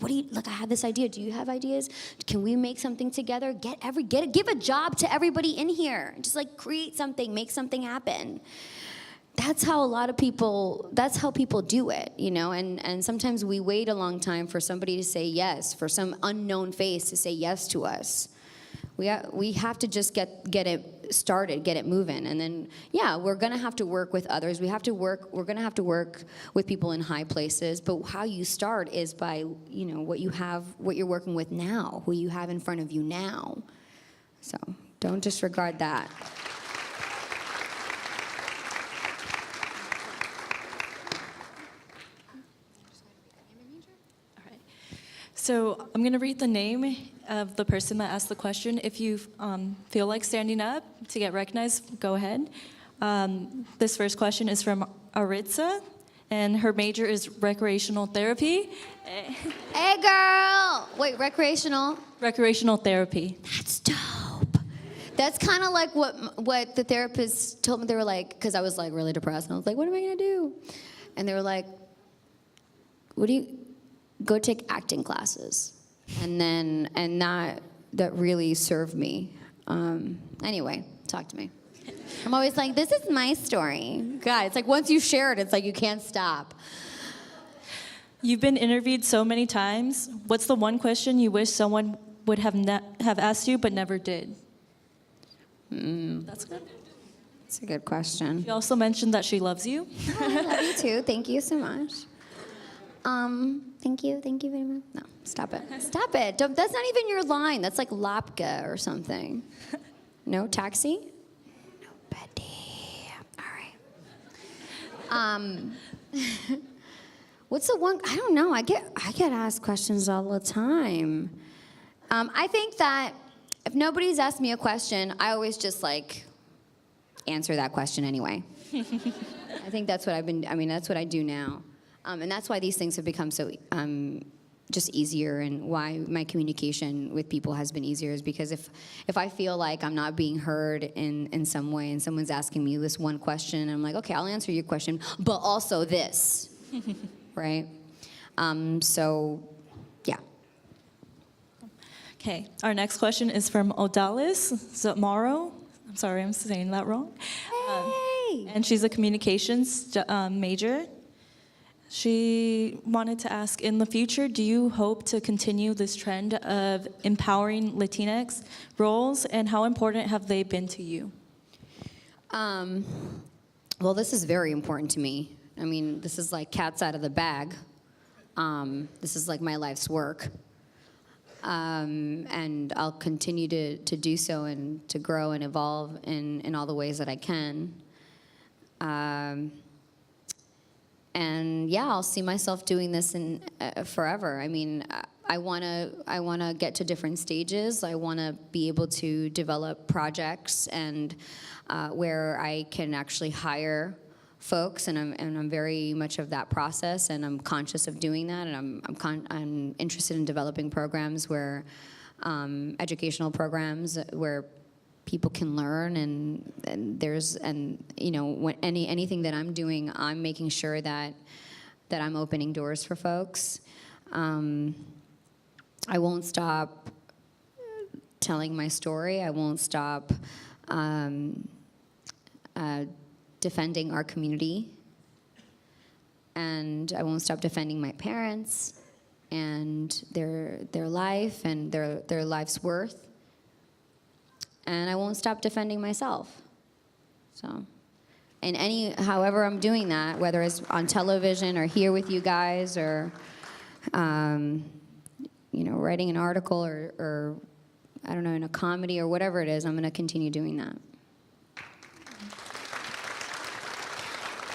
I have this idea. Do you have ideas? Can we make something together? Give a job to everybody in here. Just like create something, make something happen. That's how people do it, and sometimes we wait a long time for somebody to say yes, for some unknown face to say yes to us. We have to just get it started, get it moving, and then we're gonna have to work with others. We're gonna have to work with people in high places. But how you start is by what you're working with now, who you have in front of you now. So don't disregard that. So I'm going to read the name, of the person that asked the question. If you feel like standing up to get recognized, go ahead. This first question is from Aritza, and her major is recreational therapy. Hey, girl. Wait, recreational? Recreational therapy. That's dope. That's kind of like what the therapist told me. They were like, because I was like really depressed, and I was like, what am I gonna do? And they were like, go take acting classes. And that really served me. Anyway, talk to me. I'm always like, this is my story. God, it's like once you share it, it's like you can't stop. You've been interviewed so many times. What's the one question you wish someone would have asked you but never did? That's good. That's a good question. She also mentioned that she loves you. Oh, I love you too. Thank you so much. Thank you very much. No, stop it. Stop it. That's not even your line. That's like Lapka or something. No taxi? Nobody. All right. What's the one? I don't know. I get asked questions all the time. I think that if nobody's asked me a question, I always just like answer that question anyway. I think that's what that's what I do now. And that's why these things have become so just easier, and why my communication with people has been easier is because if I feel like I'm not being heard in some way and someone's asking me this one question, I'm like, okay, I'll answer your question, but also this, right? So, yeah. Okay, our next question is from Odalis Zamaro. I'm sorry, I'm saying that wrong. Hey! And she's a communications major. She wanted to ask, in the future, do you hope to continue this trend of empowering Latinx roles, and how important have they been to you? Well, this is very important to me. I mean, this is like cat's out of the bag. This is like my life's work. And I'll continue to do so and to grow and evolve in all the ways that I can. And yeah, I'll see myself doing this in forever. I mean, I wanna get to different stages. I wanna be able to develop projects and where I can actually hire folks, and I'm very much of that process, and I'm conscious of doing that, and I'm interested in developing programs where educational programs where people can learn, and you know, when anything that I'm doing, I'm making sure that I'm opening doors for folks. I won't stop telling my story. I won't stop defending our community, and I won't stop defending my parents and their life and their life's worth. And I won't stop defending myself. So, and however I'm doing that, whether it's on television or here with you guys, or you know, writing an article, or I don't know, in a comedy or whatever it is, I'm going to continue doing that.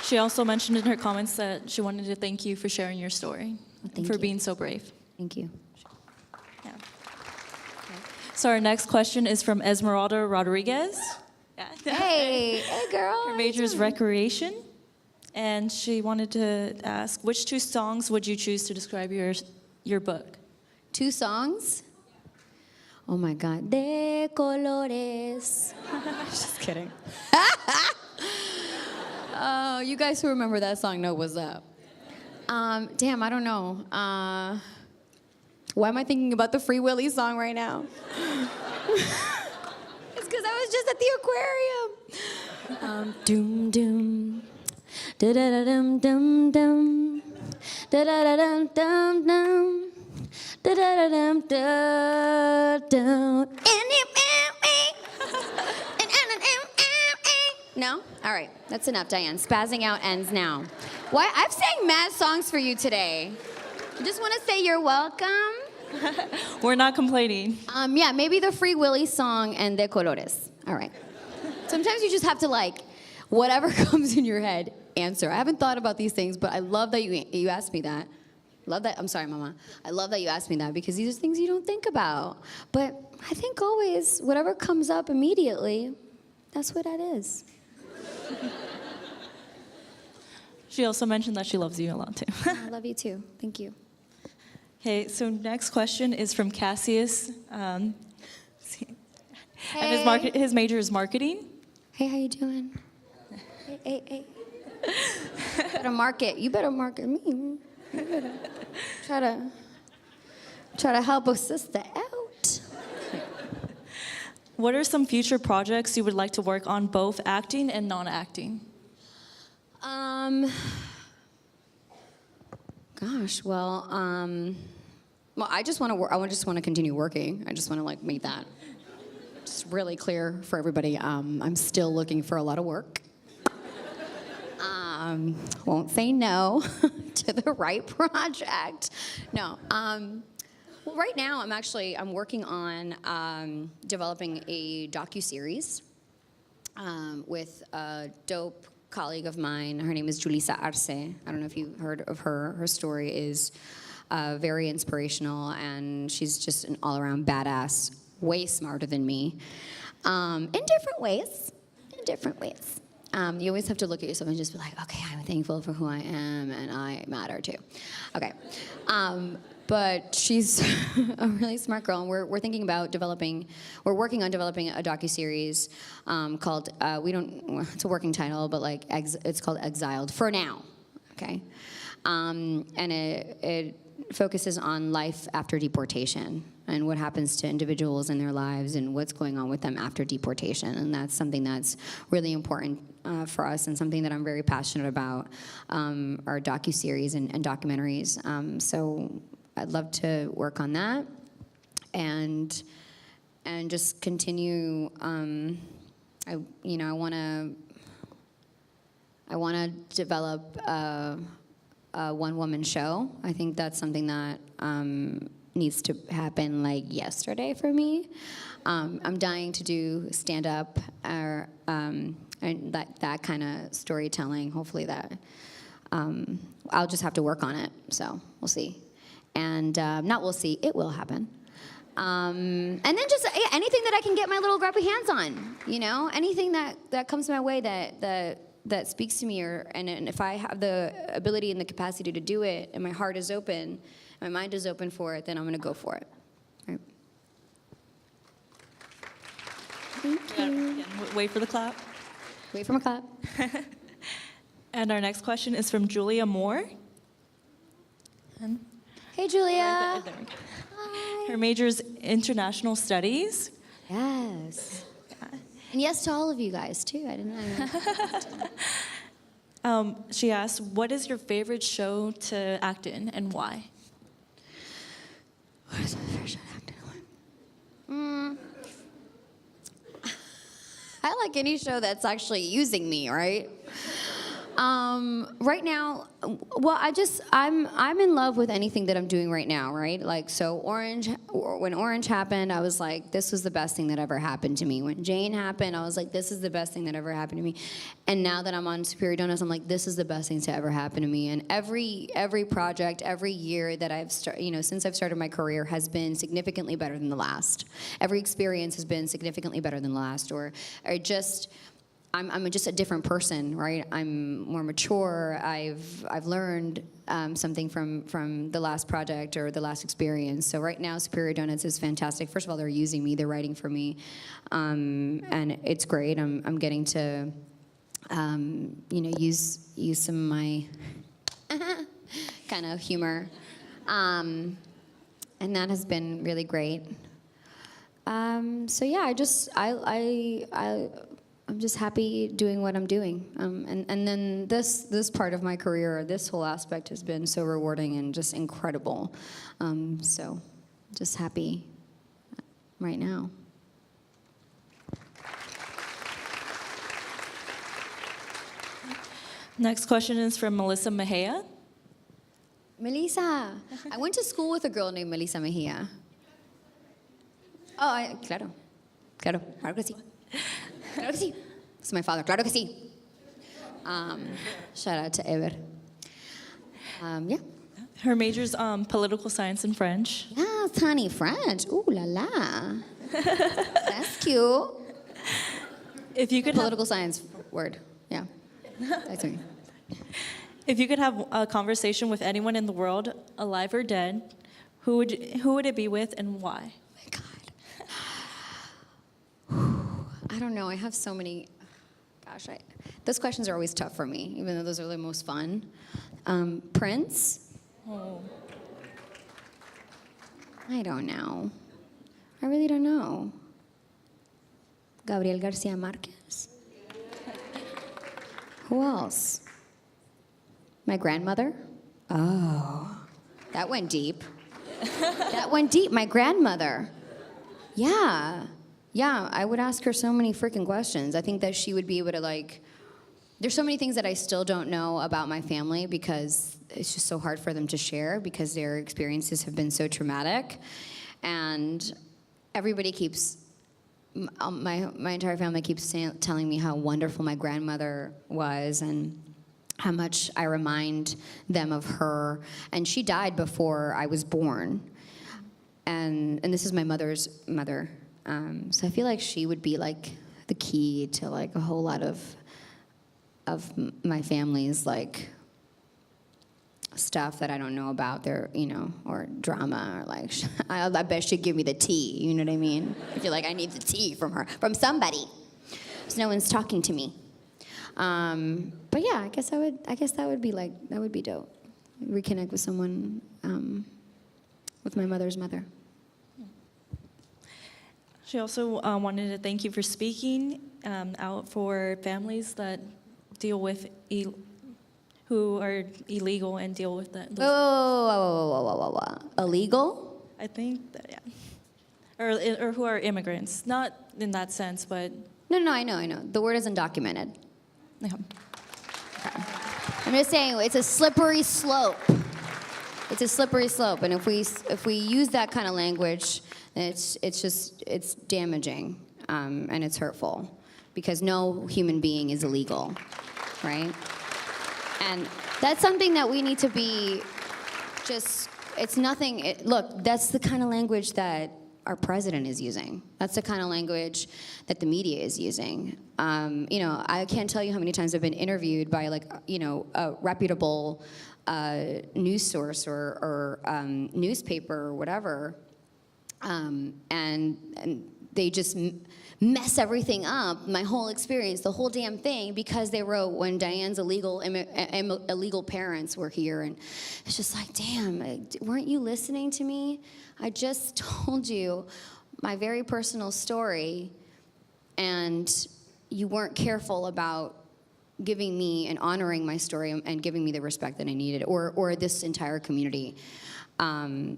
She also mentioned in her comments that she wanted to thank you for sharing your story, Thank for you. being so brave. Thank you. Yeah. So our next question is from Esmeralda Rodriguez. Yeah. Hey girl. Her major is recreation, and she wanted to ask, which two songs would you choose to describe your book? 2 songs? Oh my God. De colores. Just kidding. Oh, you guys who remember that song know what's up. Damn, I don't know. Why am I thinking about the Free Willy song right now? It's because I was just at the aquarium. Doom doom. Da da da dum dum dum. Da da da dum dum dum. Da da da dum da dum. No? All right, that's enough, Diane. Spazzing out ends now. Why? I've sang mad songs for you today. I just want to say you're welcome. We're not complaining. Yeah, maybe the Free Willy song and De Colores. All right. Sometimes you just have to, like, whatever comes in your head, answer. I haven't thought about these things, but I love that you asked me that. Love that. I'm sorry, Mama. I love that you asked me that because these are things you don't think about. But I think always, whatever comes up immediately, that's what that is. She also mentioned that she loves you a lot too. I love you too. Thank you. Okay, so next question is from Cassius. And his major is marketing. Hey, how you doing? Hey. You better market me. You better try to help a sister out. What are some future projects you would like to work on, both acting and non-acting? Gosh, well, I just want to. I just want to continue working. I just want to make that just really clear for everybody. I'm still looking for a lot of work. Won't say no to the right project. No. Well, right now I'm working on developing a docuseries with a dope colleague of mine. Her name is Julissa Arce. I don't know if you've heard of her. Her story is very inspirational, and she's just an all-around badass, way smarter than me, in different ways. You always have to look at yourself and just be like, okay, I'm thankful for who I am, and I matter too. Okay. But she's a really smart girl, and we're working on developing a docuseries called, it's a working title, but it's called Exiled, for now, okay? And it focuses on life after deportation and what happens to individuals in their lives and what's going on with them after deportation. And that's something that's really important for us and something that I'm very passionate about, our docuseries and documentaries. So I'd love to work on that and just continue. I want to develop a one-woman show. I think that's something that needs to happen yesterday for me. I'm dying to do stand-up or and that kind of storytelling. Hopefully that I'll just have to work on it. So we'll see. And we'll see, it will happen. And then just anything that I can get my little grubby hands on, anything that comes my way that speaks to me, and if I have the ability and the capacity to do it, and my heart is open, my mind is open for it, then I'm going to go for it. Right. Thank you. Yeah, wait for the clap. Wait for my clap. And our next question is from Julia Moore. Hey, Julia. There we go. Hi. Her major is international studies. Yes. And yes to all of you guys, too. I didn't know. She asked, what is your favorite show to act in and why? What is my favorite show to act in? I like any show that's actually using me, right? Right now, well, I'm in love with anything that I'm doing right now, right? When Orange happened, I was like, this was the best thing that ever happened to me. When Jane happened, I was like, this is the best thing that ever happened to me. And now that I'm on Superior Donuts, I'm like, this is the best thing to ever happen to me. And every project, every year that since I've started my career has been significantly better than the last. Every experience has been significantly better than the last, I'm just a different person, right? I'm more mature. I've learned something from the last project or the last experience. So right now, Superior Donuts is fantastic. First of all, they're using me. They're writing for me, and it's great. I'm getting to, use some of my kind of humor, and that has been really great. So yeah, I'm just happy doing what I'm doing. And then this part of my career, this whole aspect has been so rewarding and just incredible. So just happy right now. Next question is from Melissa Mejia. Melissa. I went to school with a girl named Melissa Mejia. Oh, claro, claro que sí. Claro que sí. It's my father. Claro que sí. Shout out to Ever. Yeah. Her major's political science and French. Yes, honey, French. Ooh la la. That's cute. If you could have, Political science word. Yeah. That's me. if you could have a conversation with anyone in the world, alive or dead, who would it be with and why? Oh my God. I don't know. I have so many. Gosh, those questions are always tough for me, even though those are the most fun. Prince? Oh. I don't know. I really don't know. Gabriel Garcia Marquez? Who else? My grandmother? Oh, that went deep. That went deep. My grandmother. Yeah. Yeah, I would ask her so many freaking questions. I think that she would be able to, like, there's so many things that I still don't know about my family because it's just so hard for them to share because their experiences have been so traumatic. And everybody keeps, my entire family keeps telling me how wonderful my grandmother was and how much I remind them of her. And she died before I was born. And this is my mother's mother. So I feel like she would be like the key to like a whole lot of my family's like stuff that I don't know about their, you know, or drama or like, I bet she'd give me the tea, you know what I mean? I feel like I need the tea from her, from somebody. So no one's talking to me. But yeah, I guess that would be like, that would be dope. Reconnect with someone, with my mother's mother. She also wanted to thank you for speaking out for families that deal with who are illegal and deal with that. Whoa. Illegal? I think that, yeah. Or who are immigrants. Not in that sense, but... No, I know. The word is undocumented. Yeah. Okay. I'm just saying, it's a slippery slope. It's a slippery slope, and if we use that kind of language, it's damaging, and it's hurtful, because no human being is illegal, right? And that's something that we need to be it's nothing, look, that's the kind of language that our president is using. That's the kind of language that the media is using. You know, I can't tell you how many times I've been interviewed by, like, you know, a reputable news source or newspaper or whatever, and they just mess everything up, my whole experience, the whole damn thing, because they wrote when Diane's illegal parents were here, and it's just like, damn, weren't you listening to me? I just told you my very personal story, and you weren't careful about giving me and honoring my story and giving me the respect that I needed, or this entire community. I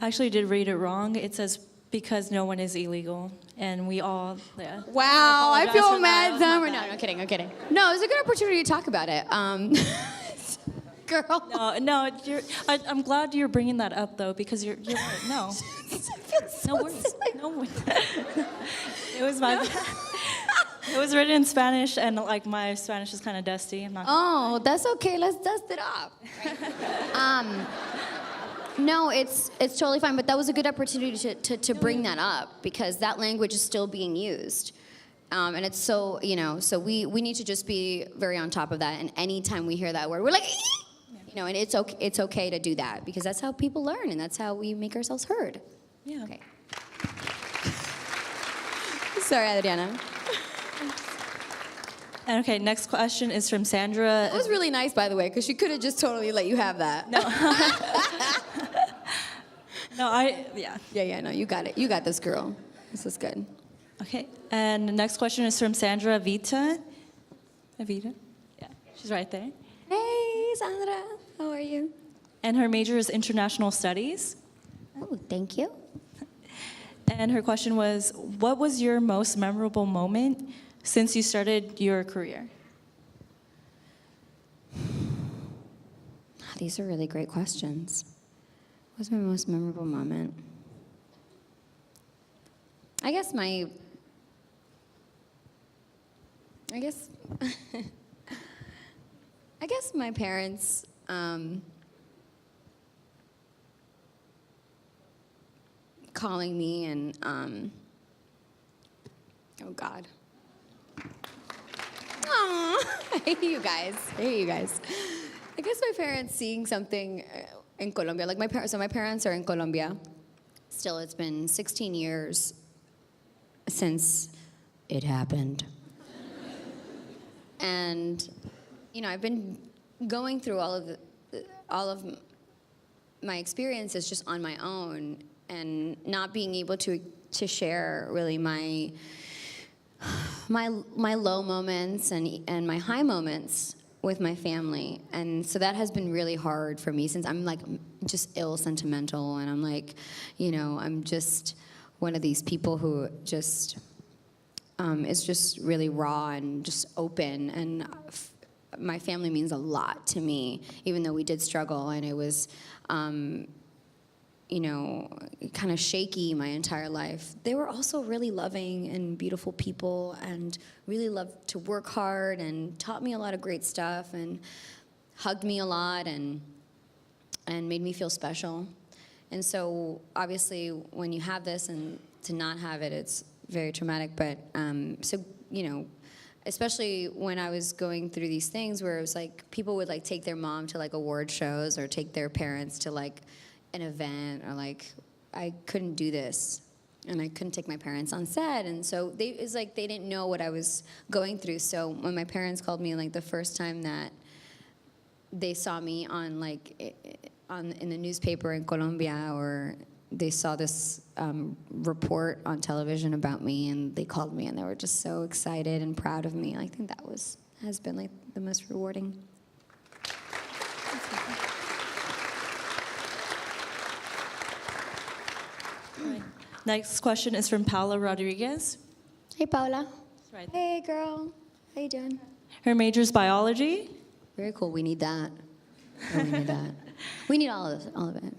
actually did read it wrong. It says, because no one is illegal, and we all, yeah. Wow, I apologize feel for mad. that. No, I'm kidding. No, it was a good opportunity to talk about it. Girl. No, I'm glad you're bringing that up, though, because you're right. No. No worries. No worries. It was my It was written in Spanish, and like my Spanish is kind of dusty. I'm not. Oh, that's okay. Let's dust it off. Right? No, it's totally fine. But that was a good opportunity to bring that up, because that language is still being used. And it's so, you know, so we need to just be very on top of that. And anytime we hear that word, we're like, you know, and it's okay to do that, because that's how people learn, and that's how we make ourselves heard. Yeah. Okay. Sorry, Adriana. Okay, next question is from Sandra. It was really nice, by the way, because she could have just totally let you have that. No. Yeah. Yeah, no, you got it. You got this, girl. This is good. Okay, and the next question is from Sandra Vita. Avita? Yeah, she's right there. Hey, Sandra. How are you? And her major is international studies. Oh, thank you. And her question was, what was your most memorable moment since you started your career? These are really great questions. What was my most memorable moment? I guess my parents calling me and, oh God. Aw, I hate you guys. I guess my parents seeing something in Colombia, like my parents are in Colombia. Still, it's been 16 years since it happened. And, I've been going through all of my experiences just on my own and not being able to share really my low moments and my high moments with my family. And so that has been really hard for me since I'm like just ill sentimental, and I'm like, I'm just one of these people who just is just really raw and just open, and my family means a lot to me, even though we did struggle, and it was kind of shaky my entire life. They were also really loving and beautiful people and really loved to work hard and taught me a lot of great stuff and hugged me a lot and made me feel special. And so obviously when you have this and to not have it, it's very traumatic. But especially when I was going through these things where it was like people would like take their mom to like award shows or take their parents to like an event, or like I couldn't do this and I couldn't take my parents on set, and so it's like they didn't know what I was going through. So when my parents called me like the first time that they saw me on like in the newspaper in Colombia, or they saw this report on television about me, and they called me and they were just so excited and proud of me. I think that has been like the most rewarding. Next question is from Paula Rodriguez. Hey, Paula. Right. Hey, girl. How you doing? Her major is biology. Very cool. We need that. Oh, we need that. We need all of it.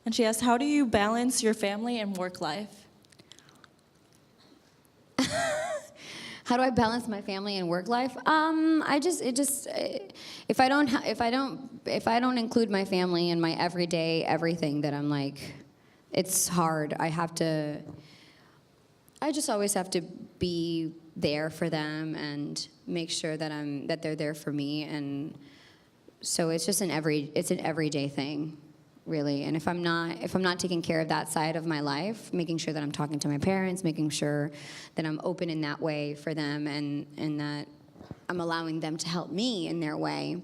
And she asks, how do you balance your family and work life? How do I balance my family and work life? If I don't include my family in my everyday everything, that I'm like, it's hard. I just always have to be there for them and make sure that they're there for me, and so it's just an everyday thing, really. And if I'm not taking care of that side of my life, making sure that I'm talking to my parents, making sure that I'm open in that way for them, and that I'm allowing them to help me in their way,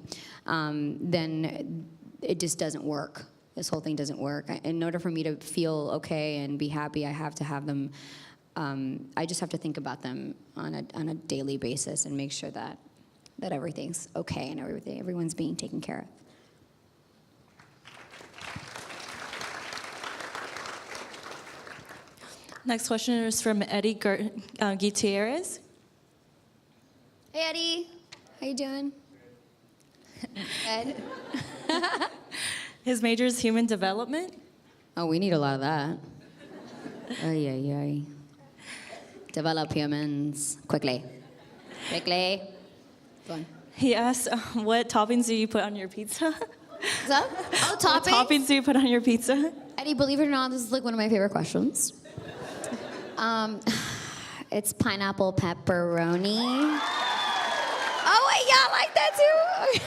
then it just doesn't work. This whole thing doesn't work. In order for me to feel okay and be happy, I have to have them. I just have to think about them on a daily basis and make sure that everything's okay and everyone's being taken care of. Next question is from Eddie Gutierrez. Hey, Eddie. How you doing? Ed? His major is human development. Oh, we need a lot of that. Ay, ay, ay. Develop humans quickly. Quickly. Go on. He asks, what toppings do you put on your pizza? What's up? Oh, What toppings do you put on your pizza? Eddie, believe it or not, this is like one of my favorite questions. It's pineapple pepperoni. Oh, wait, y'all like that too?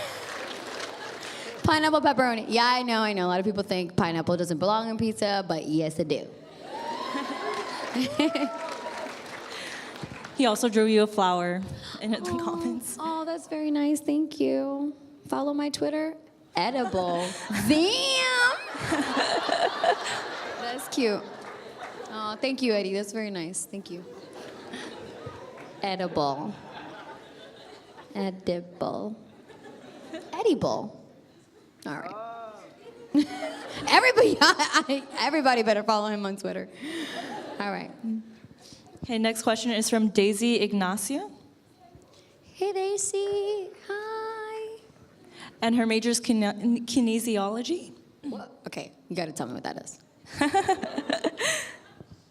Pineapple pepperoni. Yeah, I know. A lot of people think pineapple doesn't belong in pizza, but yes, it do. He also drew you a flower in the comments. Oh, that's very nice. Thank you. Follow my Twitter. Edible. Damn! That's cute. Oh, thank you, Eddie. That's very nice. Thank you. Edible. Edible. Edible. All right. Everybody better follow him on Twitter. All right. Okay, next question is from Daisy Ignacio. Hey, Daisy. Hi. And her major is kinesiology. What? Okay, you got to tell me what that is.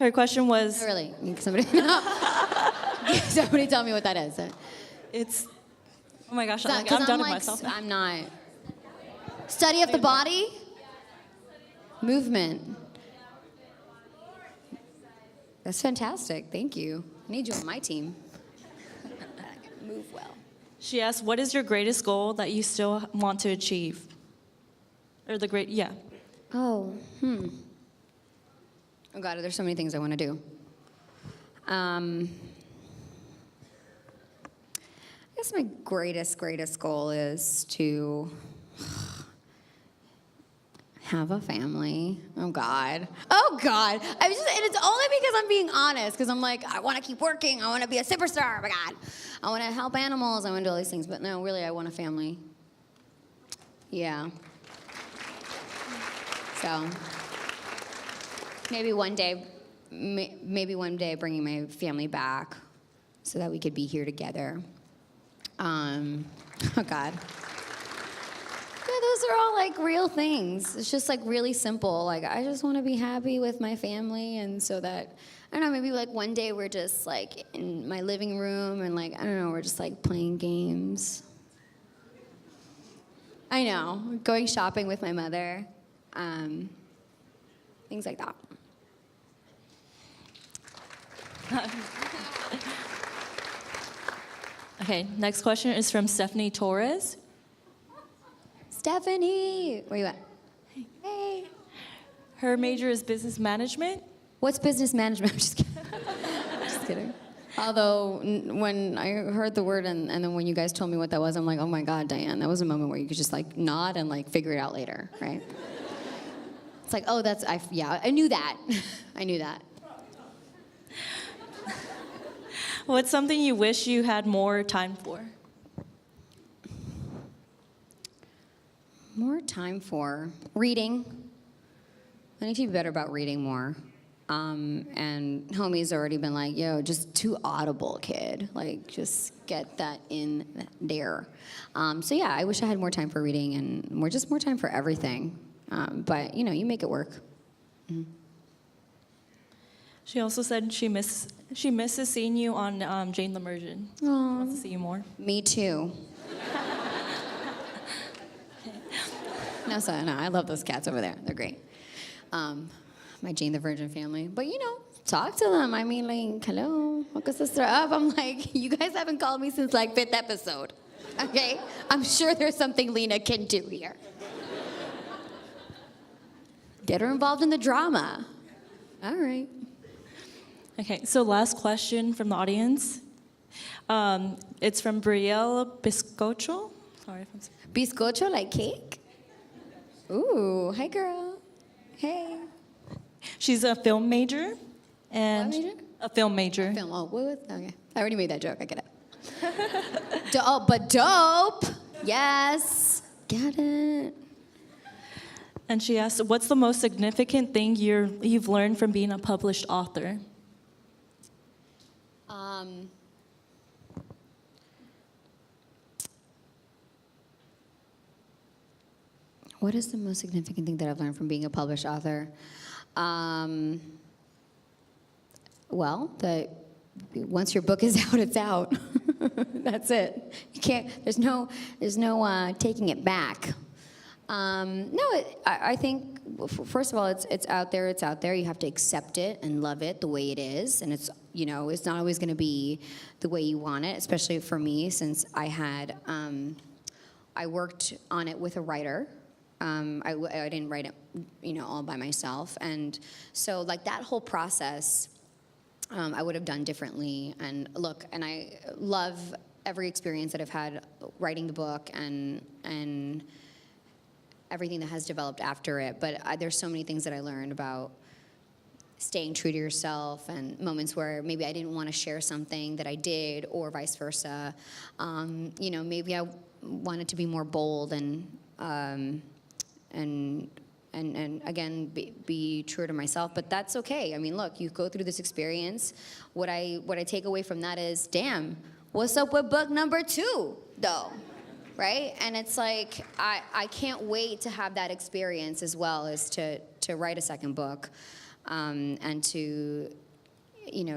Her question was... Really? Somebody tell me what that is. It's... Oh my gosh, I'm 'Cause done with like, myself now. I'm not. Study of the body? Movement. That's fantastic. Thank you. I need you on my team. Move well. She asked, what is your greatest goal that you still want to achieve? Yeah. Oh, Oh God, there's so many things I want to do. I guess my greatest goal is to have a family. Oh God. And it's only because I'm being honest, because I'm like, I want to keep working. I want to be a superstar. Oh my God. I want to help animals. I want to do all these things. But no, really, I want a family. Yeah. So maybe one day bringing my family back so that we could be here together. Oh God. Yeah, those are all like real things. It's just like really simple. Like I just want to be happy with my family, and so that I don't know, maybe like one day we're just like in my living room and like I don't know, we're just like playing games. I know, going shopping with my mother, things like that. Okay, next question is from Stephanie Torres. Stephanie, where you at? Hey. Her major is business management. What's business management? I'm just kidding. Just kidding. Although when I heard the word and then when you guys told me what that was, I'm like, oh my God, Diane, that was a moment where you could just like nod and like figure it out later, right? It's like, oh, I knew that. I knew that. What's something you wish you had more time for? More time for reading. I need to be better about reading more. And homie's already been like, yo, just too audible, kid. Like, just get that in there. So yeah, I wish I had more time for reading and more time for everything. But you know, you make it work. Mm-hmm. She also said she misses seeing you on Jane L'Immersion. She wants to see you more. Me too. No, I love those cats over there. They're great. My Jane the Virgin family. But you know, talk to them. I mean, like, hello, hook a sister up. I'm like, you guys haven't called me since like 5th episode. Okay? I'm sure there's something Lena can do here. Get her involved in the drama. All right. Okay, so last question from the audience. It's from Brielle Biscocho. Sorry if I'm saying. Bizcocho, like cake? Ooh, hi girl. Hey. She's a film major. And What major? A film major. Film. Oh, okay. I already made that joke. I get it. But dope. Yes. Get it. And she asked, what's the most significant thing you've learned from being a published author? What is the most significant thing that I've learned from being a published author? Well, that once your book is out, it's out. That's it. You can't. There's no taking it back. I think first of all, it's out there. It's out there. You have to accept it and love it the way it is, and it's it's not always going to be the way you want it. Especially for me, since I worked on it with a writer. I didn't write it, all by myself, and so like that whole process, I would have done differently. And look, and I love every experience that I've had writing the book and everything that has developed after it. But there's so many things that I learned about staying true to yourself and moments where maybe I didn't want to share something that I did, or vice versa. Maybe I wanted to be more bold and again be true to myself, but that's okay. I mean, look, you go through this experience. What I take away from that is, damn, what's up with book number 2 though, right? And it's like I can't wait to have that experience as well as to write a second book, and to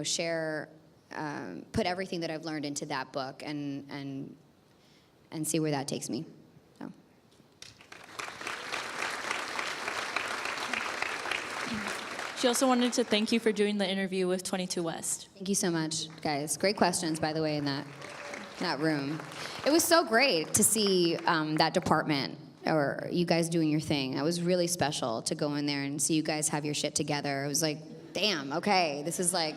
share, put everything that I've learned into that book and see where that takes me. So. She also wanted to thank you for doing the interview with 22 West. Thank you so much, guys. Great questions, by the way, in that room. It was so great to see that department, or you guys doing your thing. It was really special to go in there and see you guys have your shit together. It was like, damn, okay, this is like,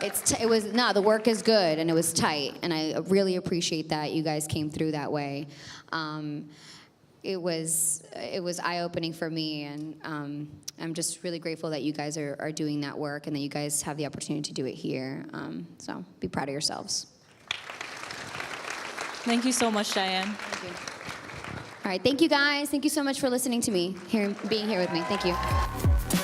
the work is good, and it was tight, and I really appreciate that you guys came through that way. It was eye-opening for me, and I'm just really grateful that you guys are doing that work and that you guys have the opportunity to do it here. So be proud of yourselves. Thank you so much, Diane. Thank you. All right, thank you guys. Thank you so much for listening to me, being here with me. Thank you.